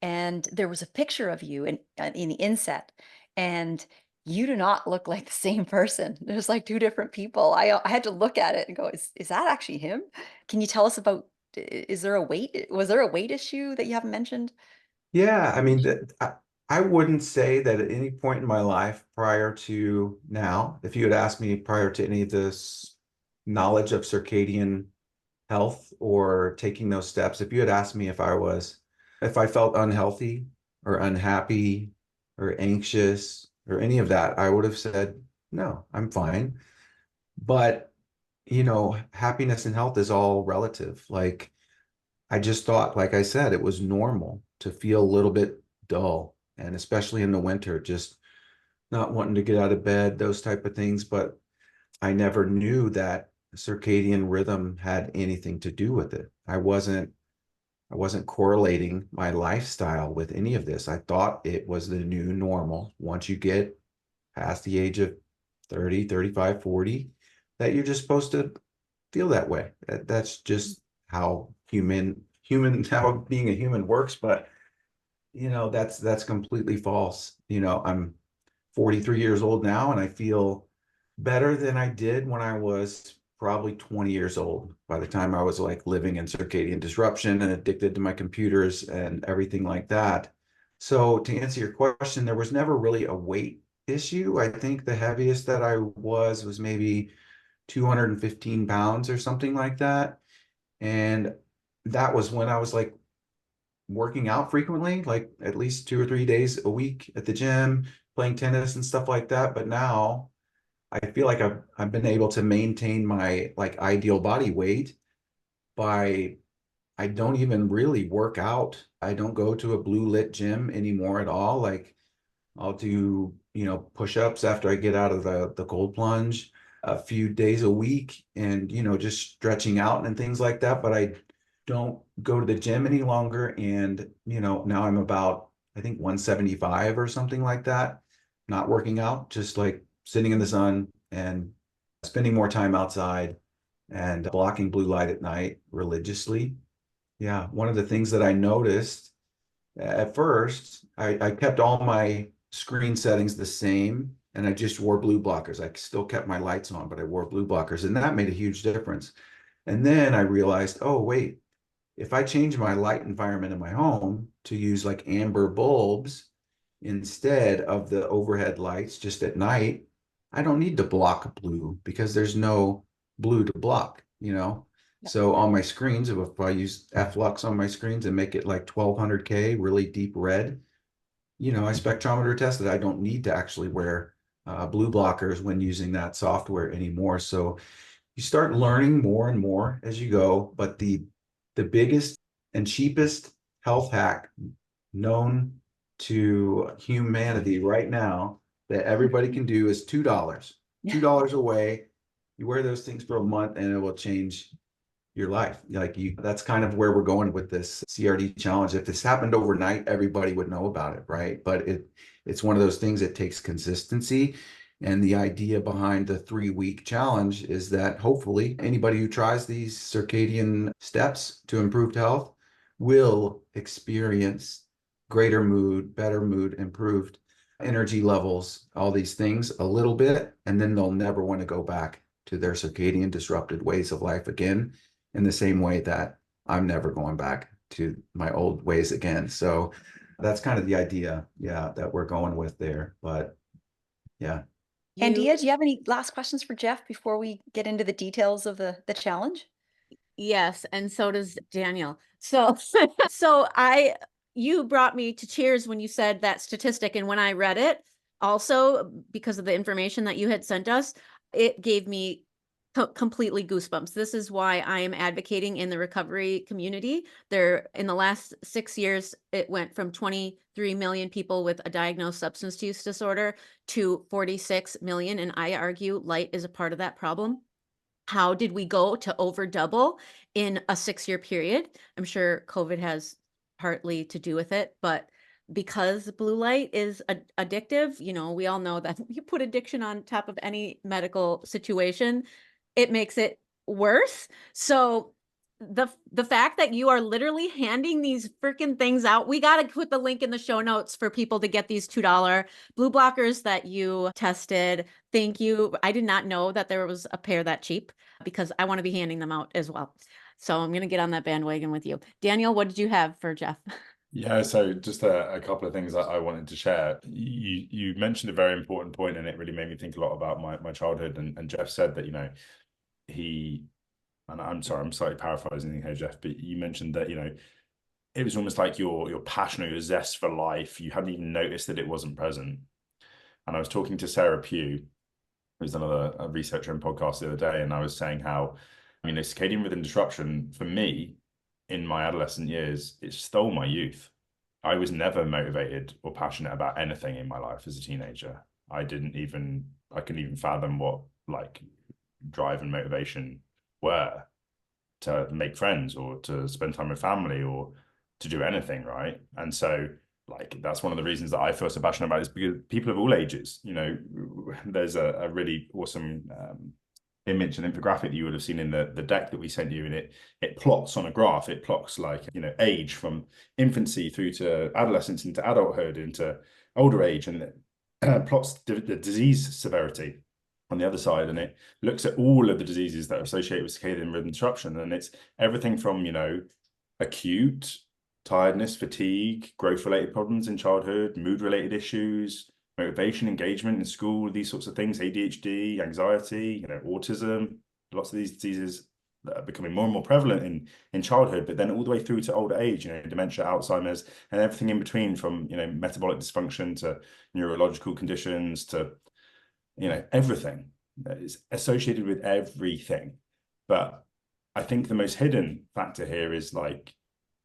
And there was a picture of you in the inset, and you do not look like the same person. There's like 2 different people. I had to look at it and go, is that actually him? Can you tell us about, was there a weight issue that you haven't mentioned? Yeah, I mean, I wouldn't say that at any point in my life prior to now, if you had asked me prior to any of this knowledge of circadian health or taking those steps, if you had asked me if I felt unhealthy or unhappy or anxious or any of that, I would have said, no, I'm fine. But, happiness and health is all relative. Like, I just thought, like I said, it was normal to feel a little bit dull, and especially in the winter, just not wanting to get out of bed, those type of things. But I never knew that circadian rhythm had anything to do with it. I wasn't correlating my lifestyle with any of this. I thought it was the new normal. Once you get past the age of 30, 35, 40, that you're just supposed to feel that way. That's just how how being a human works. But that's completely false. I'm 43 years old now, and I feel better than I did when I was probably 20 years old, by the time I was like living in circadian disruption and addicted to my computers and everything like that. So to answer your question, there was never really a weight issue. I think the heaviest that I was maybe 215 pounds or something like that. And that was when I was like working out frequently, like at least 2 or 3 days a week at the gym, playing tennis and stuff like that. But now I feel like I've been able to maintain my like ideal body weight by I don't even really work out. I don't go to a blue lit gym anymore at all. Like, I'll do, push-ups after I get out of the cold plunge a few days a week, and, just stretching out and things like that. But I don't go to the gym any longer. And, now I'm about, I think 175 or something like that, not working out, just like sitting in the sun and spending more time outside and blocking blue light at night religiously. Yeah, one of the things that I noticed at first, I kept all my screen settings the same, and I just wore blue blockers. I still kept my lights on, but I wore blue blockers, and that made a huge difference. And then I realized, oh, wait, if I change my light environment in my home to use like amber bulbs instead of the overhead lights just at night, I don't need to block blue because there's no blue to block. So on my screens, if I use F-Lux on my screens and make it like 1200K, really deep red, I spectrometer tested. I don't need to actually wear blue blockers when using that software anymore. So you start learning more and more as you go. But the biggest and cheapest health hack known to humanity right now that everybody can do is $2. $2 away. You wear those things for a month and it will change your life. That's kind of where we're going with this CRD challenge. If this happened overnight, everybody would know about it, right? But it's one of those things that takes consistency. And the idea behind the 3-week challenge is that hopefully anybody who tries these circadian steps to improved health will experience greater mood, better mood, improved energy levels, all these things a little bit, and then they'll never want to go back to their circadian disrupted ways of life again, in the same way that I'm never going back to my old ways again. So that's kind of the idea, that we're going with there. But yeah. And Dia, do you have any last questions for Jeff before we get into the details of the challenge? Yes, and so does Daniel. So you brought me to tears when you said that statistic, and when I read it, also because of the information that you had sent us, it gave me completely goosebumps. This is why I am advocating in the recovery community. There, in the last 6 years, it went from 23 million people with a diagnosed substance use disorder to 46 million, and I argue light is a part of that problem. How did we go to over double in a 6-year period? I'm sure COVID has partly to do with it, but because blue light is addictive, we all know that you put addiction on top of any medical situation, it makes it worse. So the fact that you are literally handing these freaking things out, we got to put the link in the show notes for people to get these $2 blue blockers that you tested. Thank you. I did not know that there was a pair that cheap, because I want to be handing them out as well. So I'm going to get on that bandwagon with you. Daniel, what did you have for Jeff? Yeah, so just a couple of things that I wanted to share. You mentioned a very important point, and it really made me think a lot about my childhood. And Jeff said that, he and I'm sorry, I'm slightly paraphrasing here, Jeff, but you mentioned that, it was almost like your passion or your zest for life, you hadn't even noticed that it wasn't present. And I was talking to Sarah Pugh, who's another researcher and podcast the other day, and I was saying how, circadian rhythm disruption for me in my adolescent years, it stole my youth. I was never motivated or passionate about anything in my life as a teenager. I couldn't even fathom what like drive and motivation were to make friends or to spend time with family or to do anything, right? And so like that's one of the reasons that I feel so passionate about it, is because people of all ages, there's a really awesome image and infographic that you would have seen in the deck that we sent you, and it plots on a graph. It plots like age from infancy through to adolescence into adulthood into older age, and it plots the disease severity on the other side, and it looks at all of the diseases that are associated with circadian rhythm disruption, and it's everything from acute tiredness, fatigue, growth-related problems in childhood, mood-related issues, motivation, engagement in school, these sorts of things, ADHD, anxiety, autism, lots of these diseases that are becoming more and more prevalent in childhood, but then all the way through to older age, dementia, Alzheimer's, and everything in between, from metabolic dysfunction to neurological conditions to everything that is associated with everything. But I think the most hidden factor here is like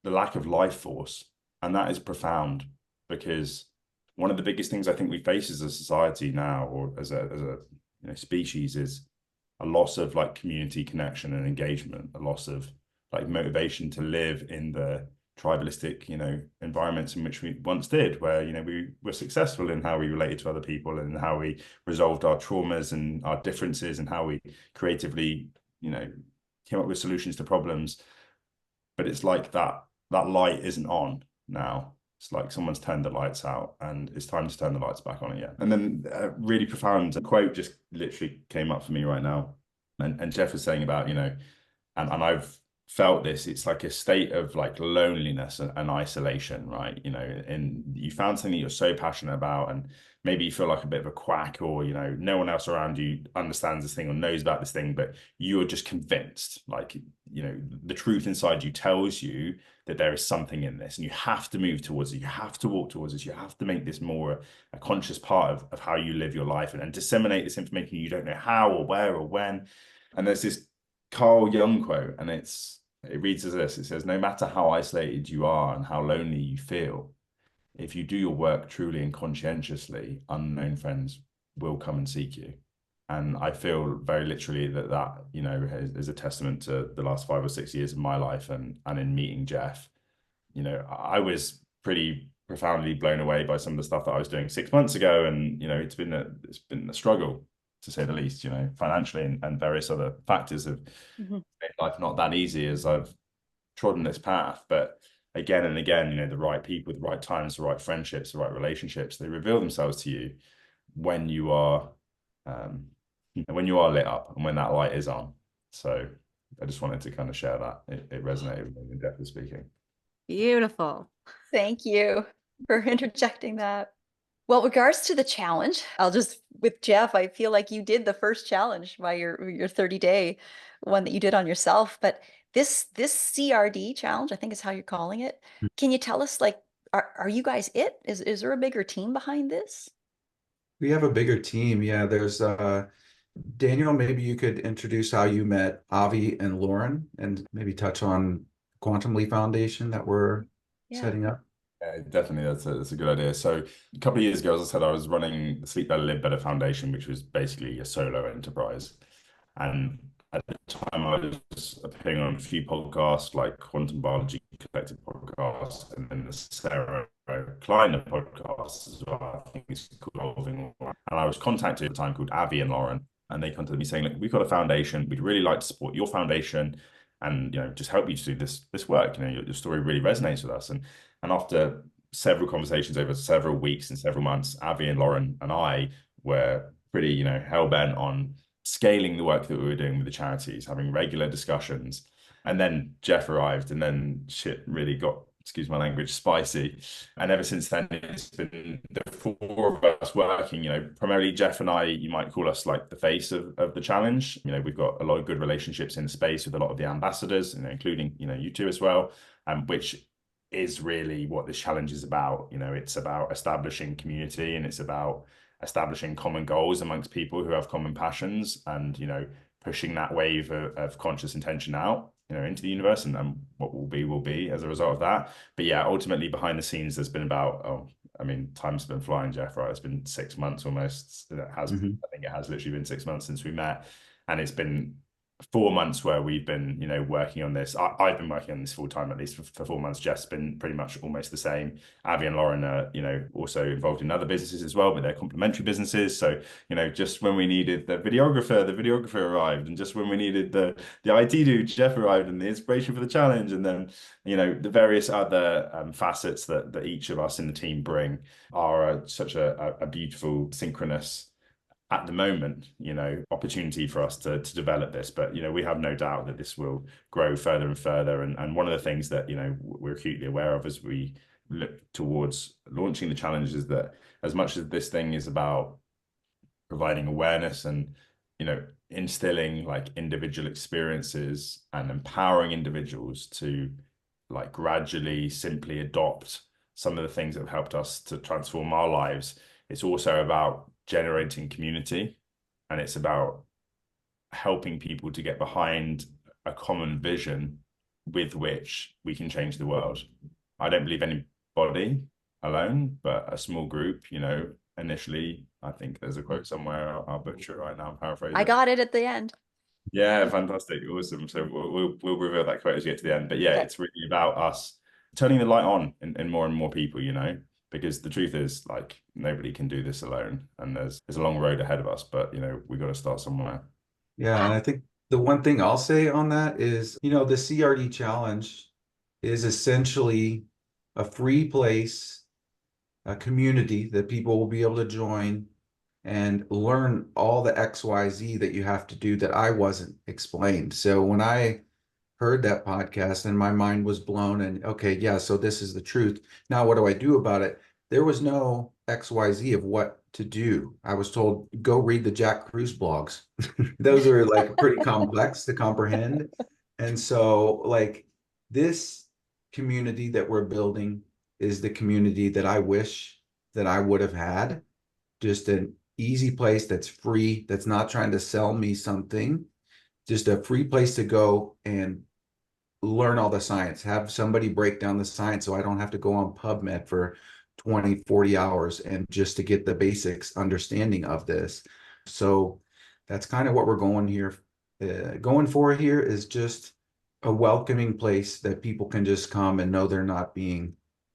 the lack of life force, and that is profound, because one of the biggest things I think we face as a society now, or as a species, is a loss of like community connection and engagement, a loss of like motivation to live in the tribalistic, environments in which we once did, where, we were successful in how we related to other people and how we resolved our traumas and our differences and how we creatively, came up with solutions to problems. But it's like that light isn't on now. It's like someone's turned the lights out and it's time to turn the lights back on again. And then a really profound quote just literally came up for me right now. And Jeff was saying about, and I've felt this, it's like a state of like loneliness and isolation, right? And you found something that you're so passionate about, and maybe you feel like a bit of a quack, or no one else around you understands this thing or knows about this thing, but you're just convinced, like the truth inside you tells you that there is something in this, and you have to move towards it, you have to walk towards it, you have to make this more a conscious part of how you live your life, and disseminate this information. You don't know how or where or when. And there's this Carl Jung quote, and it reads as this. It says, "No matter how isolated you are and how lonely you feel, if you do your work truly and conscientiously, unknown friends will come and seek you." And I feel very literally that is a testament to the last 5 or 6 years of my life, and in meeting Jeff. I was pretty profoundly blown away by some of the stuff that I was doing 6 months ago, and it's been a struggle, to say the least, financially and various other factors have made life not that easy as I've trodden this path. But again and again, the right people, the right times, the right friendships, the right relationships, they reveal themselves to you when you are lit up and when that light is on. So I just wanted to kind of share that. It resonated with me when Jeff was speaking. Beautiful. Thank you for interjecting that. Well, regards to the challenge, with Jeff, I feel like you did the first challenge by your 30-day one that you did on yourself. But this CRD challenge, I think is how you're calling it. Can you tell us, like, are you guys it? Is there a bigger team behind this? We have a bigger team. Yeah, there's Daniel, maybe you could introduce how you met Avi and Lauren, and maybe touch on Quantum Leap Foundation that we're setting up. Yeah, definitely, that's a good idea. So a couple of years ago, as I said, I was running the Sleep Better, Live Better Foundation, which was basically a solo enterprise. And at the time, I was appearing on a few podcasts, like Quantum Biology Collective podcast, and then the Sarah Kleiner podcast as well. I think it's called Evolving. And I was contacted at the time called Avi and Lauren, and they contacted me saying, "Look, we've got a foundation. We'd really like to support your foundation, and just help you to do this work. Your story really resonates with us." And after several conversations over several weeks and several months, Avi and Lauren and I were pretty, hell-bent on scaling the work that we were doing with the charities, having regular discussions. And then Jeff arrived, and then shit really got excuse my language, spicy. And ever since then, it's been the four of us working, primarily Jeff and I, you might call us like the face of the challenge. We've got a lot of good relationships in the space with a lot of the ambassadors, including, you two as well, which is really what this challenge is about. It's about establishing community, and it's about establishing common goals amongst people who have common passions, and, pushing that wave of conscious intention out, into the universe, and what will be as a result of that. But yeah, ultimately behind the scenes, there's been about, time's been flying, Jeff, right? It's been 6 months almost. I think it has literally been 6 months since we met, and it's been 4 months where we've been, working on this. I've been working on this full time, at least for 4 months. Jeff's been pretty much almost the same. Abby and Lauren are, also involved in other businesses as well, but they're complementary businesses. So, just when we needed the videographer arrived, and just when we needed the IT dude, Jeff arrived, and the inspiration for the challenge, and then, the various other facets that each of us in the team bring are such a beautiful synchronous, at the moment, opportunity for us to develop this. But, we have no doubt that this will grow further and further. And one of the things that, we're acutely aware of as we look towards launching the challenge is that as much as this thing is about providing awareness and, instilling like individual experiences and empowering individuals to like gradually simply adopt some of the things that have helped us to transform our lives, it's also about generating community, and it's about helping people to get behind a common vision with which we can change the world. I don't believe anybody alone, but a small group, initially. I think there's a quote somewhere, I'll butcher it right now, I'm paraphrasing. I got it at the end. Yeah, fantastic, awesome. So we'll reveal that quote as we get to the end. But yeah, it's really about us turning the light on in more and more people, because the truth is, like, nobody can do this alone, and there's a long road ahead of us, but we got to start somewhere. Yeah, and I think the one thing I'll say on that is, the CRD challenge is essentially a free place, a community that people will be able to join and learn all the XYZ that you have to do that I wasn't explained. So when I heard that podcast and my mind was blown, and okay, yeah, so this is the truth. Now, what do I do about it? There was no XYZ of what to do. I was told, go read the Jack Cruz blogs. Those are like pretty complex to comprehend. And so like this community that we're building is the community that I wish that I would have had. Just an easy place that's free, that's not trying to sell me something, just a free place to go and learn all the science, have somebody break down the science so I don't have to go on PubMed for 20, 40 hours and just to get the basics understanding of this. So that's kind of what we're going for here, is just a welcoming place that people can just come and know they're not being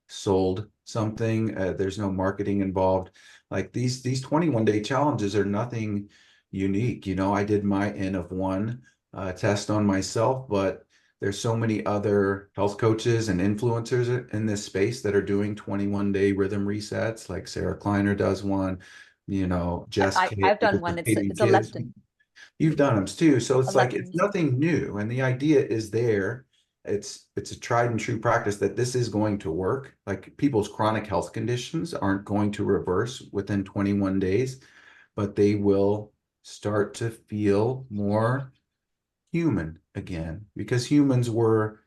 sold something. There's no marketing involved. Like these 21-day challenges are nothing unique. I did my N of 1 test on myself, but there's so many other health coaches and influencers in this space that are doing 21-day rhythm resets. Like Sarah Kleiner does one, Jess. I've done one. It's a leptin. You've done them too. So it's like, it's nothing new. And the idea is there. It's a tried and true practice that this is going to work. Like people's chronic health conditions aren't going to reverse within 21 days, but they will start to feel more human again, because humans were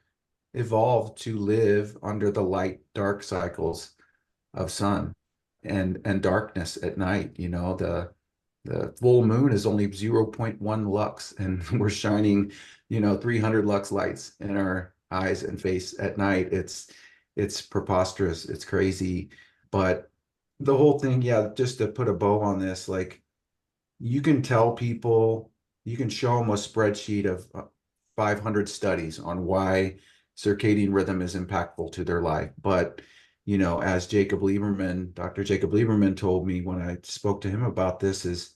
evolved to live under the light dark cycles of sun and darkness at night. The full moon is only 0.1 lux, and we're shining 300 lux lights in our eyes and face at night. It's preposterous, it's crazy. But the whole thing, yeah, just to put a bow on this, like, you can tell people, you can show them a spreadsheet of 500 studies on why circadian rhythm is impactful to their life. But, as Dr. Jacob Lieberman told me when I spoke to him about this, is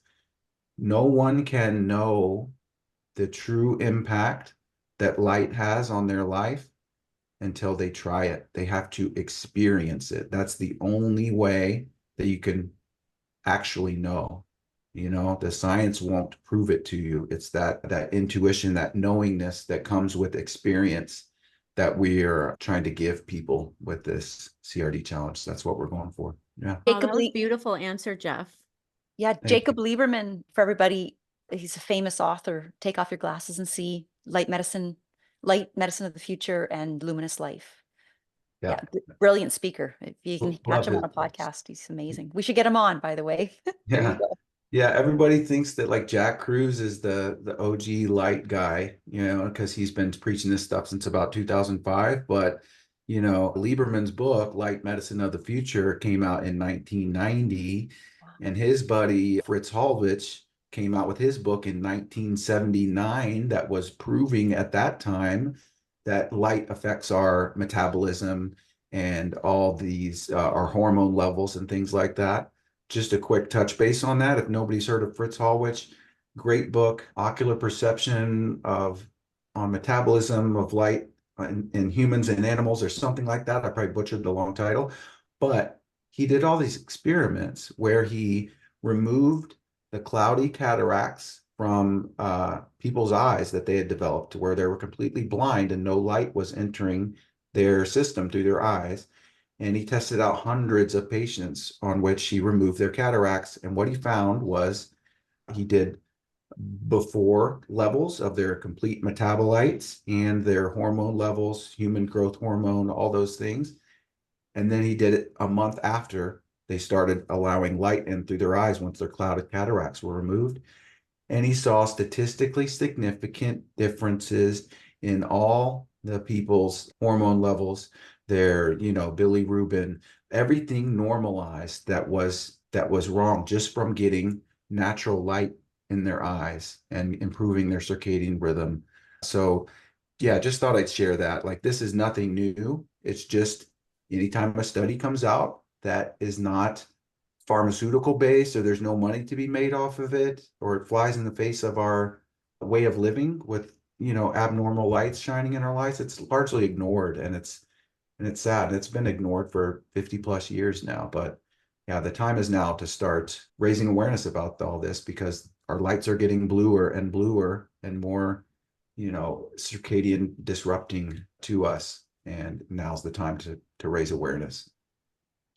no one can know the true impact that light has on their life until they try it. They have to experience it. That's the only way that you can actually know. The science won't prove it to you. It's that intuition, that knowingness that comes with experience that we are trying to give people with this CRD challenge. That's what we're going for. Yeah. Oh, Jacob that was Lee, beautiful answer, Jeff. yeah, Thank Jacob Lieberman, for everybody, he's a famous author. Take Off Your Glasses and See, Light Medicine of the Future, and Luminous Life. Yeah, brilliant speaker. If you can catch Love him on his a books. podcast, he's amazing. We should get him on, by the way. There you Yeah. go. Yeah, everybody thinks that like Jack Cruz is the OG light guy, you know, because he's been preaching this stuff since about 2005. But, you know, Lieberman's book, Light Medicine of the Future, came out in 1990. Wow. And his buddy, Fritz Holwich, came out with his book in 1979 that was proving at that time that light affects our metabolism and all these, our hormone levels and things like that. Just a quick touch base on that. If nobody's heard of Fritz Holwich, great book, Ocular Perception of on Metabolism of Light in Humans and Animals, or something like that. I probably butchered the long title, but he did all these experiments where he removed the cloudy cataracts from people's eyes that they had developed to where they were completely blind and no light was entering their system through their eyes. And he tested out hundreds of patients on which he removed their cataracts. And what he found was he did before levels of their complete metabolites and their hormone levels, human growth hormone, all those things. And then he did it a month after they started allowing light in through their eyes once their clouded cataracts were removed. And he saw statistically significant differences in all the people's hormone levels, their, you know, bilirubin, everything normalized that was wrong just from getting natural light in their eyes and improving their circadian rhythm. So yeah, just thought I'd share that. Like, this is nothing new. It's just anytime a study comes out that is not pharmaceutical based, or there's no money to be made off of it, or it flies in the face of our way of living with, you know, abnormal lights shining in our lives, it's largely ignored. And it's sad. And it's been ignored for 50 plus years now. But yeah, the time is now to start raising awareness about all this, because our lights are getting bluer and bluer and more, you know, circadian disrupting to us. And now's the time to raise awareness.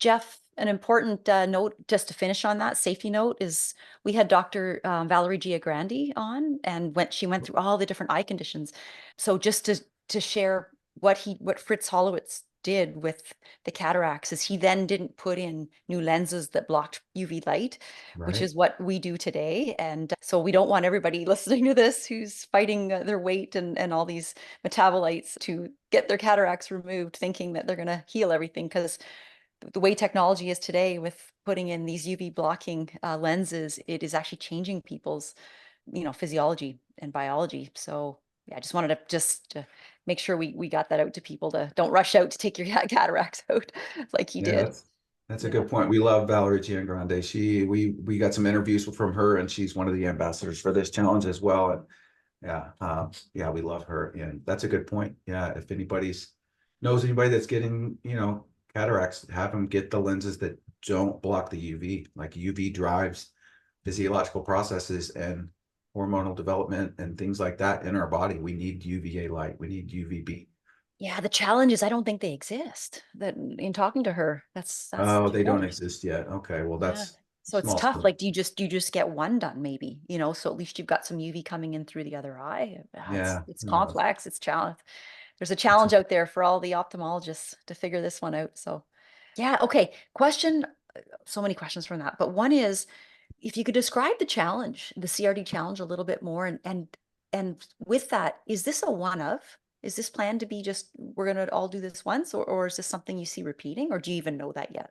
Jeff, an important note just to finish on that safety note is we had Dr. Valerie Giagrandi on, and she went through all the different eye conditions. So just to share what Fritz Holowitz did with the cataracts is he then didn't put in new lenses that blocked UV light, which is what we do today. And so we don't want everybody listening to this who's fighting their weight and all these metabolites to get their cataracts removed thinking that they're going to heal everything, because the way technology is today with putting in these UV blocking lenses, it is actually changing people's, you know, physiology and biology. So yeah, I just wanted to make sure we got that out to people, to don't rush out to take your cataracts out like he did. That's a good point. We love Valerie Giangrande. We got some interviews from her, and she's one of the ambassadors for this challenge as well. And yeah, we love her. And that's a good point. Yeah, if knows anybody that's getting, you know, cataracts, have them get the lenses that don't block the UV. Like, UV drives physiological processes and hormonal development and things like that in our body. We need UVA light. We need UVB. Yeah, the challenge is I don't think they exist. That in talking to her, that's Oh, they don't exist yet. Okay, well, that's so it's tough. Like, do you just get one done, maybe, you know, so at least you've got some UV coming in through the other eye. It's complex. It's challenge. There's a challenge out there for all the ophthalmologists to figure this one out. So yeah, okay. Question, so many questions from that, but one is, if you could describe the challenge, the CRD challenge, a little bit more, and with that, is this a one of? Is this planned to be just, we're going to all do this once, or is this something you see repeating, or do you even know that yet?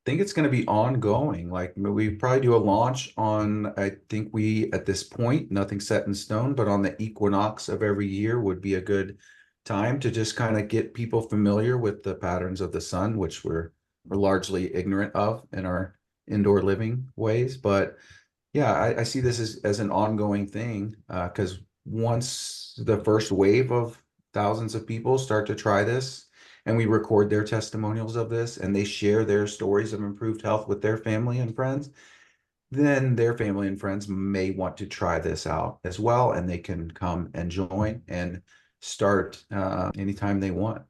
I think it's going to be ongoing. Like, we probably do a launch on, I think at this point, nothing set in stone, but on the equinox of every year would be a good time to just kind of get people familiar with the patterns of the sun, which we're largely ignorant of in our indoor living ways. But yeah, I see this as an ongoing thing, because once the first wave of thousands of people start to try this, and we record their testimonials of this, and they share their stories of improved health with their family and friends, then their family and friends may want to try this out as well, and they can come and join. And start anytime they want.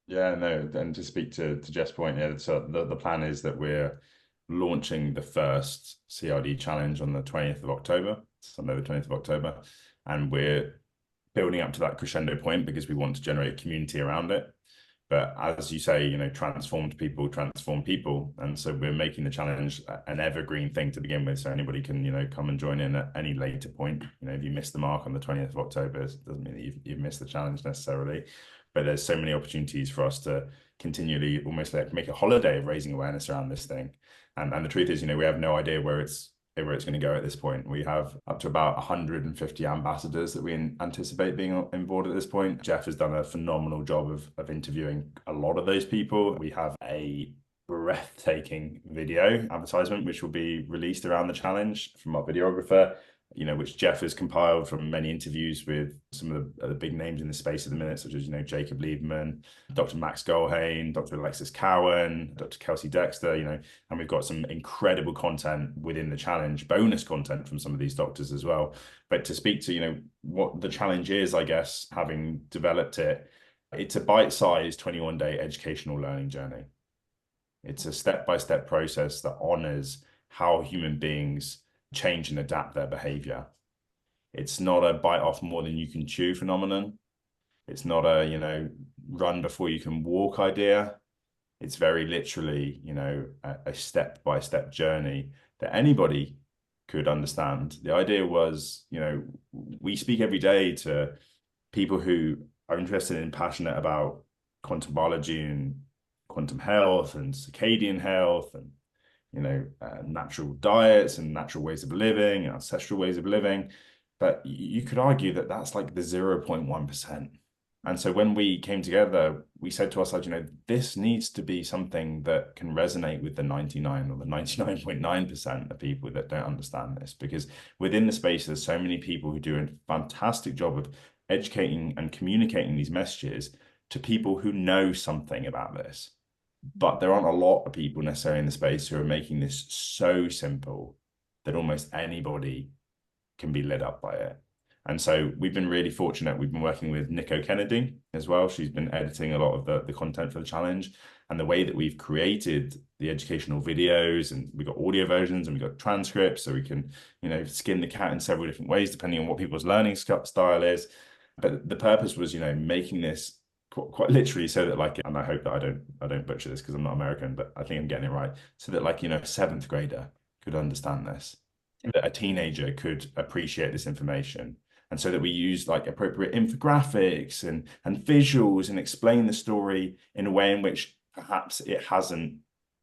Yeah, no, and to speak to Jeff's point, yeah, so the plan is that we're launching the first CRD challenge on the 20th of October, Sunday the 20th of October, and we're building up to that crescendo point because we want to generate a community around it. But as you say, transformed people transform people. And so we're making the challenge an evergreen thing to begin with. So anybody can, come and join in at any later point. If you miss the mark on the 20th of October, it doesn't mean that you've missed the challenge necessarily. But there's so many opportunities for us to continually almost like make a holiday of raising awareness around this thing. And the truth is, we have no idea where it's going to go at this point. We have up to about 150 ambassadors that we anticipate being on board at this point. Jeff has done a phenomenal job of interviewing a lot of those people. We have a breathtaking video advertisement which will be released around the challenge from our videographer, which Jeff has compiled from many interviews with some of the big names in the space at the minute, such as, Jacob Lieberman, Dr. Max Goldhain, Dr. Alexis Cowan, Dr. Kelsey Dexter, and we've got some incredible content within the challenge, bonus content from some of these doctors as well. But to speak to, what the challenge is, I guess, having developed it, it's a bite-sized 21-day educational learning journey. It's a step-by-step process that honors how human beings change and adapt their behavior. It's not a bite off more than you can chew phenomenon. It's not a, run before you can walk idea. It's very literally, a step-by-step journey that anybody could understand. The idea was, we speak every day to people who are interested and passionate about quantum biology and quantum health and circadian health and natural diets and natural ways of living and ancestral ways of living. But you could argue that that's like the 0.1%. And so when we came together, we said to ourselves, this needs to be something that can resonate with the 99 or the 99.9% of people that don't understand this, because within the space, there's so many people who do a fantastic job of educating and communicating these messages to people who know something about this. But there aren't a lot of people necessarily in the space who are making this so simple that almost anybody can be lit up by it. And so we've been really fortunate. We've been working with Nico Kennedy as well. She's been editing a lot of the content for the challenge. And the way that we've created the educational videos, and we've got audio versions and we've got transcripts, so we can, skin the cat in several different ways, depending on what people's learning style is. But the purpose was, making this quite literally so that and I hope that I don't butcher this because I'm not American, but I think I'm getting it right, so that a 7th grader could understand this, that a teenager could appreciate this information, and so that we use appropriate infographics and visuals and explain the story in a way in which perhaps it hasn't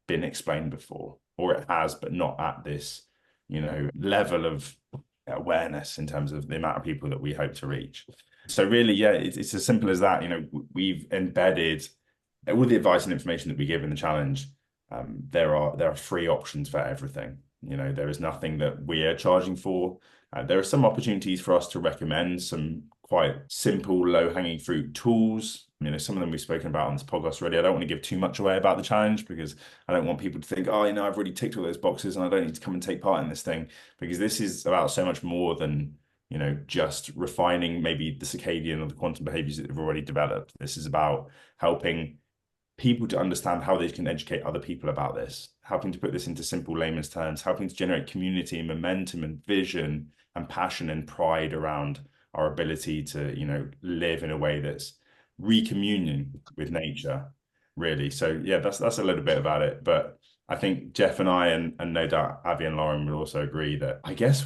been explained before, or it has but not at this level of awareness in terms of the amount of people that we hope to reach. So really, yeah, it's as simple as that. We've embedded all the advice and information that we give in the challenge. There are free options for everything. There is nothing that we are charging for. There are some opportunities for us to recommend some quite simple, low-hanging fruit tools. Some of them we've spoken about on this podcast already. I don't want to give too much away about the challenge because I don't want people to think, oh, I've already ticked all those boxes and I don't need to come and take part in this thing, because this is about so much more than just refining maybe the circadian or the quantum behaviors that they've already developed. This is about helping people to understand how they can educate other people about this, helping to put this into simple layman's terms, helping to generate community and momentum and vision and passion and pride around our ability to, live in a way that's recommunion with nature, really. So yeah, that's a little bit about it. But I think Jeff and I, and no doubt Abby and Lauren will also agree that I guess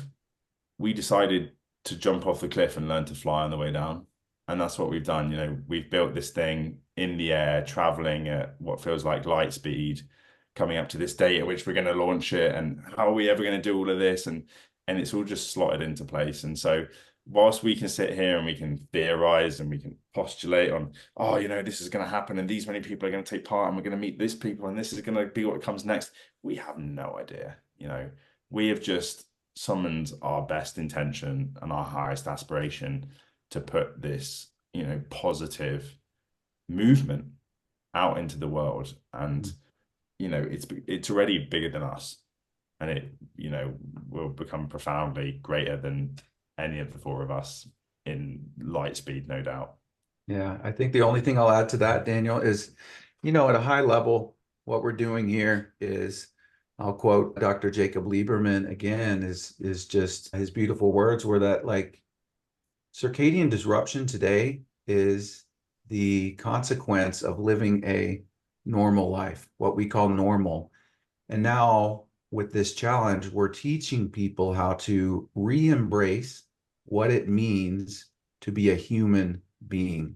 we decided to jump off the cliff and learn to fly on the way down. And that's what we've done. We've built this thing in the air, traveling at what feels like light speed, coming up to this date at which we're going to launch it. And how are we ever going to do all of this? And it's all just slotted into place. And so whilst we can sit here and we can theorize and we can postulate on, this is going to happen and these many people are going to take part and we're going to meet these people and this is going to be what comes next, we have no idea. We have just summoned our best intention and our highest aspiration to put this, positive movement out into the world. And, it's already bigger than us, and it, will become profoundly greater than any of the four of us in light speed, no doubt. Yeah, I think the only thing I'll add to that, Daniel, is, at a high level, what we're doing here is, I'll quote Dr. Jacob Lieberman again, is just his beautiful words were that, like, circadian disruption today is the consequence of living a normal life, what we call normal. And now with this challenge, we're teaching people how to re-embrace what it means to be a human being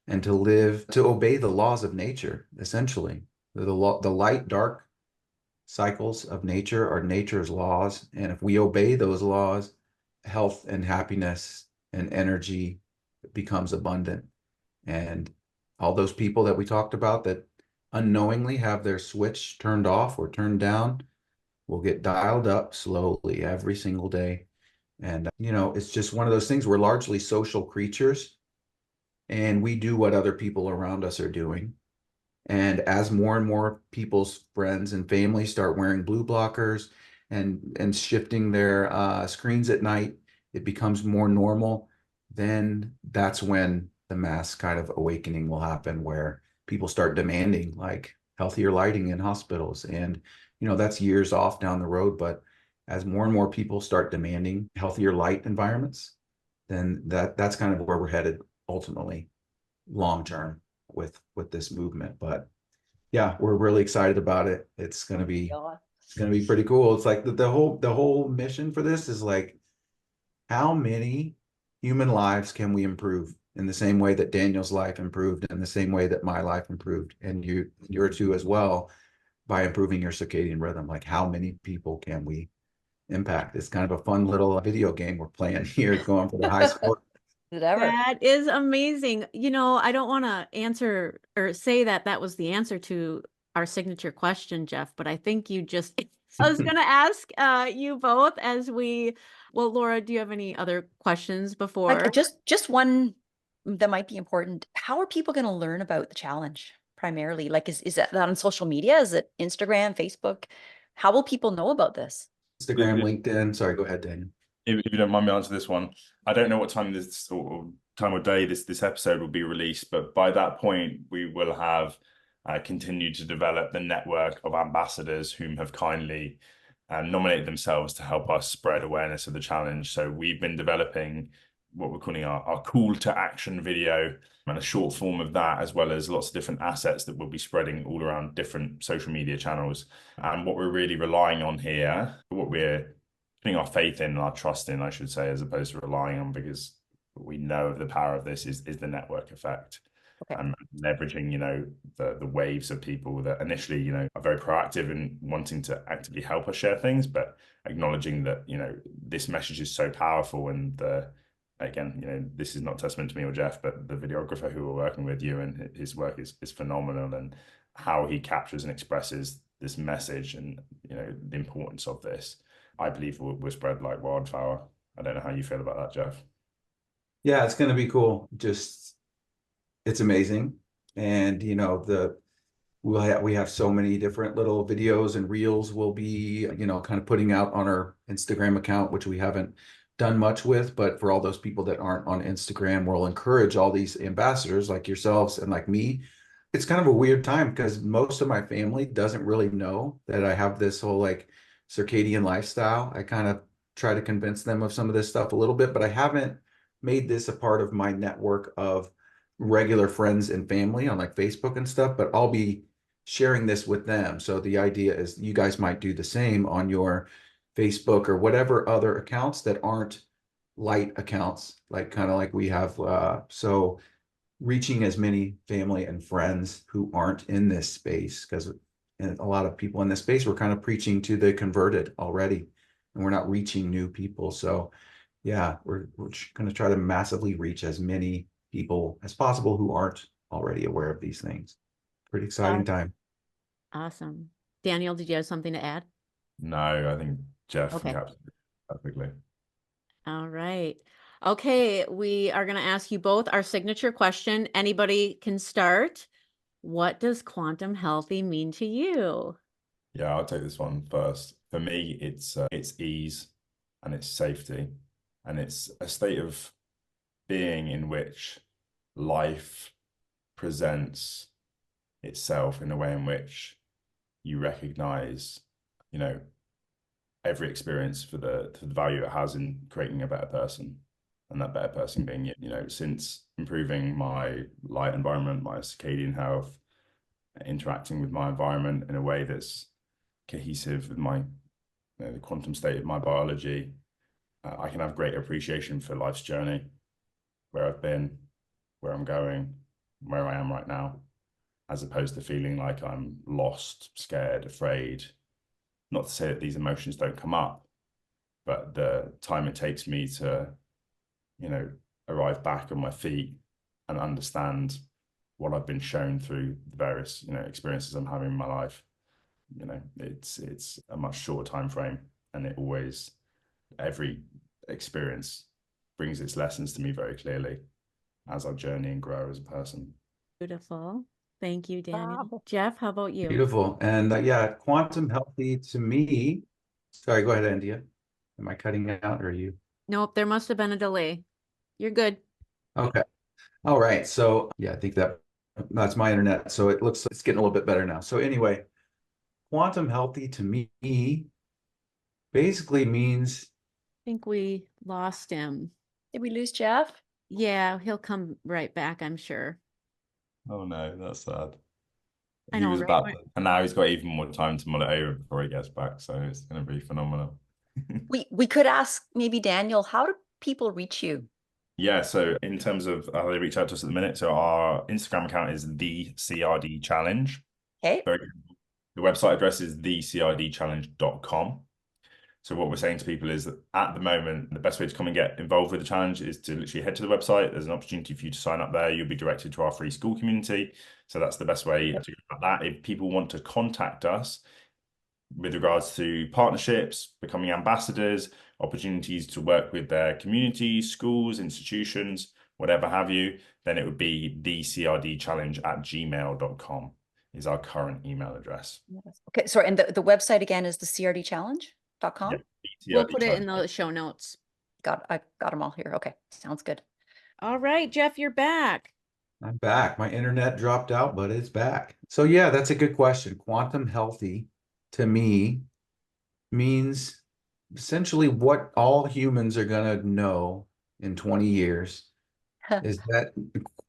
and to live, to obey the laws of nature, essentially. The light, dark cycles of nature are nature's laws. And if we obey those laws, health and happiness and energy becomes abundant. And all those people that we talked about that unknowingly have their switch turned off or turned down will get dialed up slowly every single day. And, it's just one of those things. We're largely social creatures and we do what other people around us are doing. And as more and more people's friends and family start wearing blue blockers and shifting their screens at night, it becomes more normal. Then that's when the mass kind of awakening will happen, where people start demanding like healthier lighting in hospitals. And, that's years off down the road. But as more and more people start demanding healthier light environments, then that's kind of where we're headed ultimately, long term with this movement. But yeah, we're really excited about it. It's gonna be pretty cool. It's like the whole mission for this is like, how many human lives can we improve in the same way that Daniel's life improved, in the same way that my life improved, and your two as well, by improving your circadian rhythm? Like, how many people can we impact? It's kind of a fun little video game we're playing here, going for the high score. Did ever. That is amazing. I don't want to answer or say that was the answer to our signature question, Jeff, but I think you just, I was going to ask you both well, Laura, do you have any other questions before? Like, just one that might be important. How are people going to learn about the challenge primarily? Like, is that on social media? Is it Instagram, Facebook? How will people know about this? Instagram, LinkedIn. Sorry, go ahead, Daniel. If you don't mind me answer this one, I don't know what time this or time of day this episode will be released, but by that point we will have continued to develop the network of ambassadors whom have kindly nominated themselves to help us spread awareness of the challenge. So we've been developing what we're calling our call to action video and a short form of that, as well as lots of different assets that we'll be spreading all around different social media channels. And what we're really relying on here, what we're putting our faith in and our trust in, I should say, as opposed to relying on, because we know of the power of this, is the network effect. Okay. And leveraging, the waves of people that initially, are very proactive in wanting to actively help us share things, but acknowledging that, this message is so powerful. And again, this is not testament to me or Jeff, but the videographer who we're working with, you, and his work is phenomenal, and how he captures and expresses this message and, the importance of this, I believe will spread like wildfire. I don't know how you feel about that, Jeff. Yeah, it's going to be cool. It's amazing. And, we have so many different little videos and reels we'll be, kind of putting out on our Instagram account, which we haven't done much with. But for all those people that aren't on Instagram, we'll encourage all these ambassadors like yourselves and like me. It's kind of a weird time because most of my family doesn't really know that I have this whole like circadian lifestyle. I kind of try to convince them of some of this stuff a little bit, but I haven't made this a part of my network of regular friends and family on like Facebook and stuff, but I'll be sharing this with them. So the idea is you guys might do the same on your Facebook or whatever other accounts that aren't light accounts, like kind of like we have. So reaching as many family and friends who aren't in this space, because a lot of people in this space, we're kind of preaching to the converted already, and we're not reaching new people. So yeah, we're going to try to massively reach as many people as possible who aren't already aware of these things. Pretty exciting time. Awesome. Daniel, did you have something to add? No, I think Jeff Okay. captured it perfectly. All right. Okay, we are going to ask you both our signature question. Anybody can start. What does quantum healthy mean to you? Yeah, I'll take this one first. For me, it's ease and it's safety, and it's a state of being in which life presents itself in a way in which you recognize, you know, every experience for the value it has in creating a better person, and that better person being you. You know, since improving my light environment, my circadian health, interacting with my environment in a way that's cohesive with my, the quantum state of my biology, I can have greater appreciation for life's journey, where I've been, where I'm going, where I am right now, as opposed to feeling like I'm lost, scared, afraid. Not to say that these emotions don't come up, but the time it takes me to, you know, arrive back on my feet and understand what I've been shown through the various, you know, experiences I'm having in my life, you know, it's a much shorter time frame, and it always, every experience brings its lessons to me very clearly as I journey and grow as a person. Beautiful. Thank you, Daniel. Wow. Jeff, how about you? Beautiful. And yeah, quantum healthy to me. Sorry, go ahead, Andia. Am I cutting out or are you? Nope, there must have been a delay. You're good. Okay. All right. So yeah, I think that's my internet. So it looks like it's getting a little bit better now. So anyway, quantum healthy to me basically means I think we lost him. Did we lose Jeff? Yeah, he'll come right back, I'm sure. Oh no, that's sad. I He know, was right? about to, and now he's got even more time to mull it over before he gets back, so it's going to be phenomenal. We could ask maybe Daniel, how do people reach you? Yeah, so in terms of how they reach out to us at the minute, so our Instagram account is the CRD Challenge. Okay. The website address is thecrdchallenge.com. So what we're saying to people is that at the moment, the best way to come and get involved with the challenge is to literally head to the website. There's an opportunity for you to sign up there. You'll be directed to our free Skool community. So that's the best way to go about that. If people want to contact us with regards to partnerships, becoming ambassadors, opportunities to work with their communities, schools, institutions, whatever have you, then it would be thecrdchallenge@gmail.com is our current email address. Okay, sorry, and the website again is the CRDchallenge.com? We'll CRD put it in Challenge. the show notes. I've got them all here. Okay, sounds good. All right, Jeff, you're back. I'm back. My internet dropped out, but it's back. So yeah, that's a good question. Quantum healthy to me means essentially what all humans are going to know in 20 years is that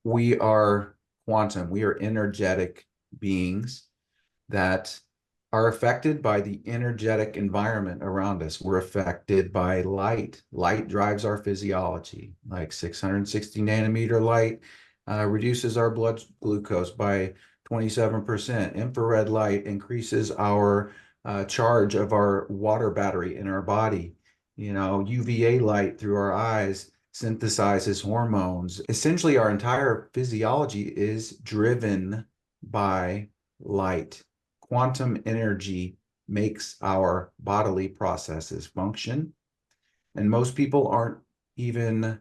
we are quantum. We are energetic beings that are affected by the energetic environment around us. We're affected by light. Light drives our physiology, like 660 nanometer light reduces our blood glucose by 27%. Infrared light increases our charge of our water battery in our body. You know, UVA light through our eyes synthesizes hormones. Essentially, our entire physiology is driven by light. Quantum energy makes our bodily processes function, and most people aren't even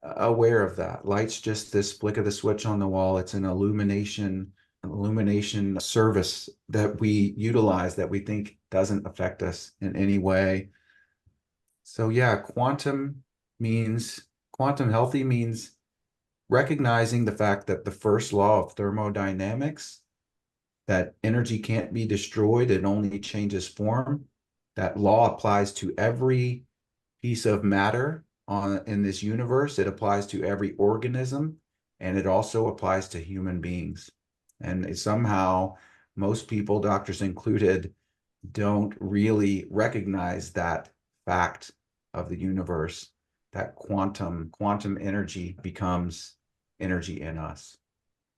aware of that. Light's just this flick of the switch on the wall. It's an illumination service that we utilize that we think doesn't affect us in any way. So yeah, quantum healthy means recognizing the fact that the first law of thermodynamics, that energy can't be destroyed, it only changes form. That law applies to every piece of matter in this universe. It applies to every organism, and it also applies to human beings. And somehow most people, doctors included, don't really recognize that fact of the universe, that quantum energy becomes energy in us,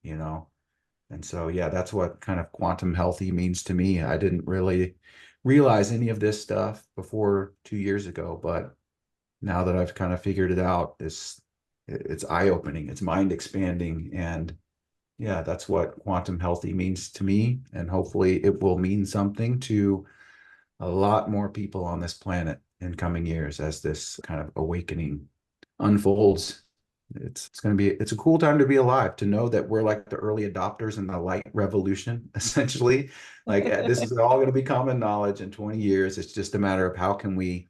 you know? And so, yeah, that's what kind of quantum healthy means to me. I didn't really realize any of this stuff before 2 years ago, but now that I've kind of figured it out, it's eye-opening, it's mind expanding. And yeah, that's what quantum healthy means to me. And hopefully it will mean something to a lot more people on this planet in coming years as this kind of awakening unfolds. It's a cool time to be alive, to know that we're like the early adopters in the light revolution, essentially. Like this is all going to be common knowledge in 20 years. It's just a matter of how can we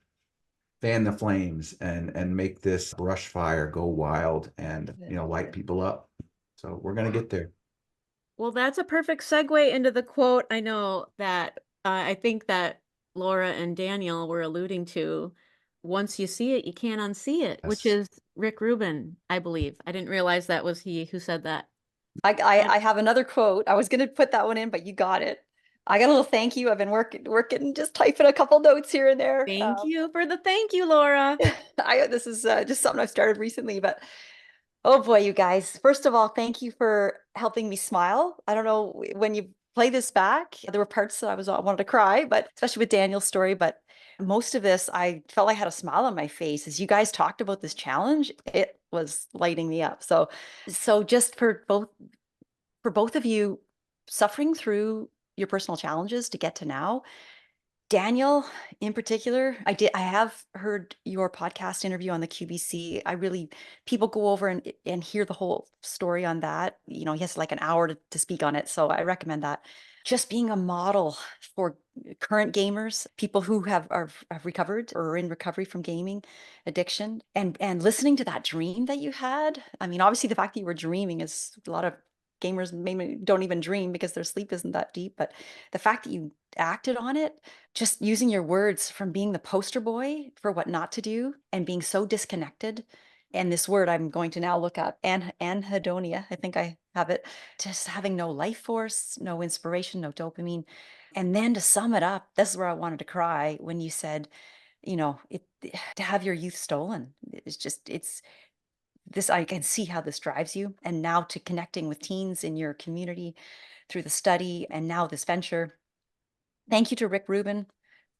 fan the flames and make this brush fire go wild and, light people up. So we're going to get there. Well, that's a perfect segue into the quote. I know that I think that Laura and Daniel were alluding to. Once you see it, you can't unsee it, which Yes. is Rick Rubin, I believe. I didn't realize that was he who said that. I have another quote. I was going to put that one in, but you got it. I got a little thank you. I've been working, just typing a couple notes here and there. Thank you for the thank you, Laura. This is just something I've started recently, but oh boy, you guys. First of all, thank you for helping me smile. I don't know when you play this back, there were parts that I wanted to cry, but especially with Daniel's story, but most of this, I felt I had a smile on my face as you guys talked about this challenge. It was lighting me up. So just for both of you suffering through your personal challenges to get to now, Daniel, in particular, I have heard your podcast interview on the QBC. People go over and hear the whole story on that. He has like an hour to speak on it. So I recommend that. Just being a model for current gamers, people who have recovered or are in recovery from gaming addiction, and listening to that dream that you had. I mean, obviously the fact that you were dreaming is, a lot of gamers maybe don't even dream because their sleep isn't that deep, but the fact that you acted on it, just using your words from being the poster boy for what not to do and being so disconnected. And this word I'm going to now look up, anhedonia, I think I have it, just having no life force, no inspiration, no dopamine. And then to sum it up, this is where I wanted to cry when you said, to have your youth stolen. It's this, I can see how this drives you. And now to connecting with teens in your community through the study and now this venture. Thank you to Rick Rubin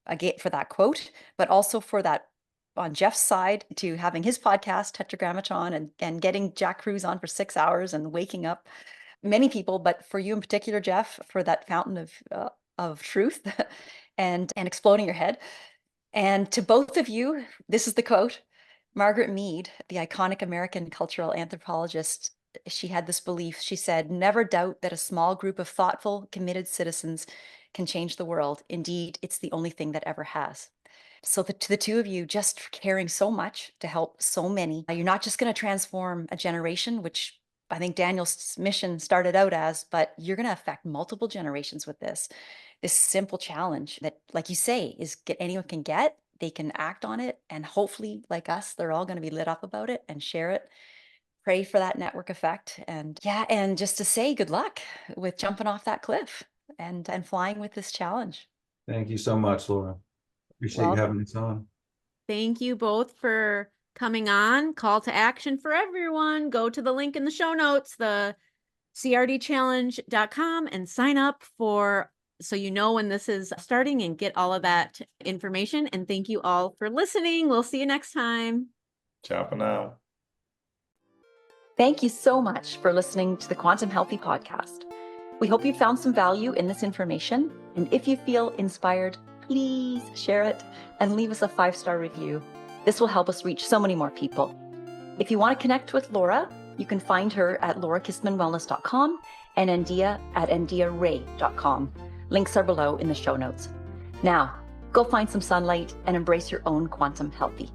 again for that quote, but also for that on Jeff's side to having his podcast, Tetragrammaton, and getting Jack Cruz on for 6 hours and waking up many people, but for you in particular, Jeff, for that fountain of truth and exploding your head. And to both of you, this is the quote. Margaret Mead, the iconic American cultural anthropologist, she had this belief. She said, "Never doubt that a small group of thoughtful, committed citizens can change the world. Indeed, it's the only thing that ever has." So to the two of you, just for caring so much to help so many, you're not just going to transform a generation, which I think Daniel's mission started out as, but you're going to affect multiple generations with this simple challenge that, like you say, anyone can get. They can act on it, and hopefully, like us, they're all going to be lit up about it and share it. Pray for that network effect. And and just to say good luck with jumping off that cliff and flying with this challenge. Thank you so much, Laura. Appreciate you having us on. Thank you both for coming on. Call to action for everyone. Go to the link in the show notes, the CRDchallenge.com, and sign up so you know when this is starting and get all of that information. And thank you all for listening. We'll see you next time. Ciao for now. Thank you so much for listening to the Quantum Healthy Podcast. We hope you found some value in this information. And if you feel inspired, please share it and leave us a 5-star review. This will help us reach so many more people. If you want to connect with Laura, you can find her at laurakistmanwellness.com and Endia at endiaray.com. Links are below in the show notes. Now, go find some sunlight and embrace your own quantum healthy.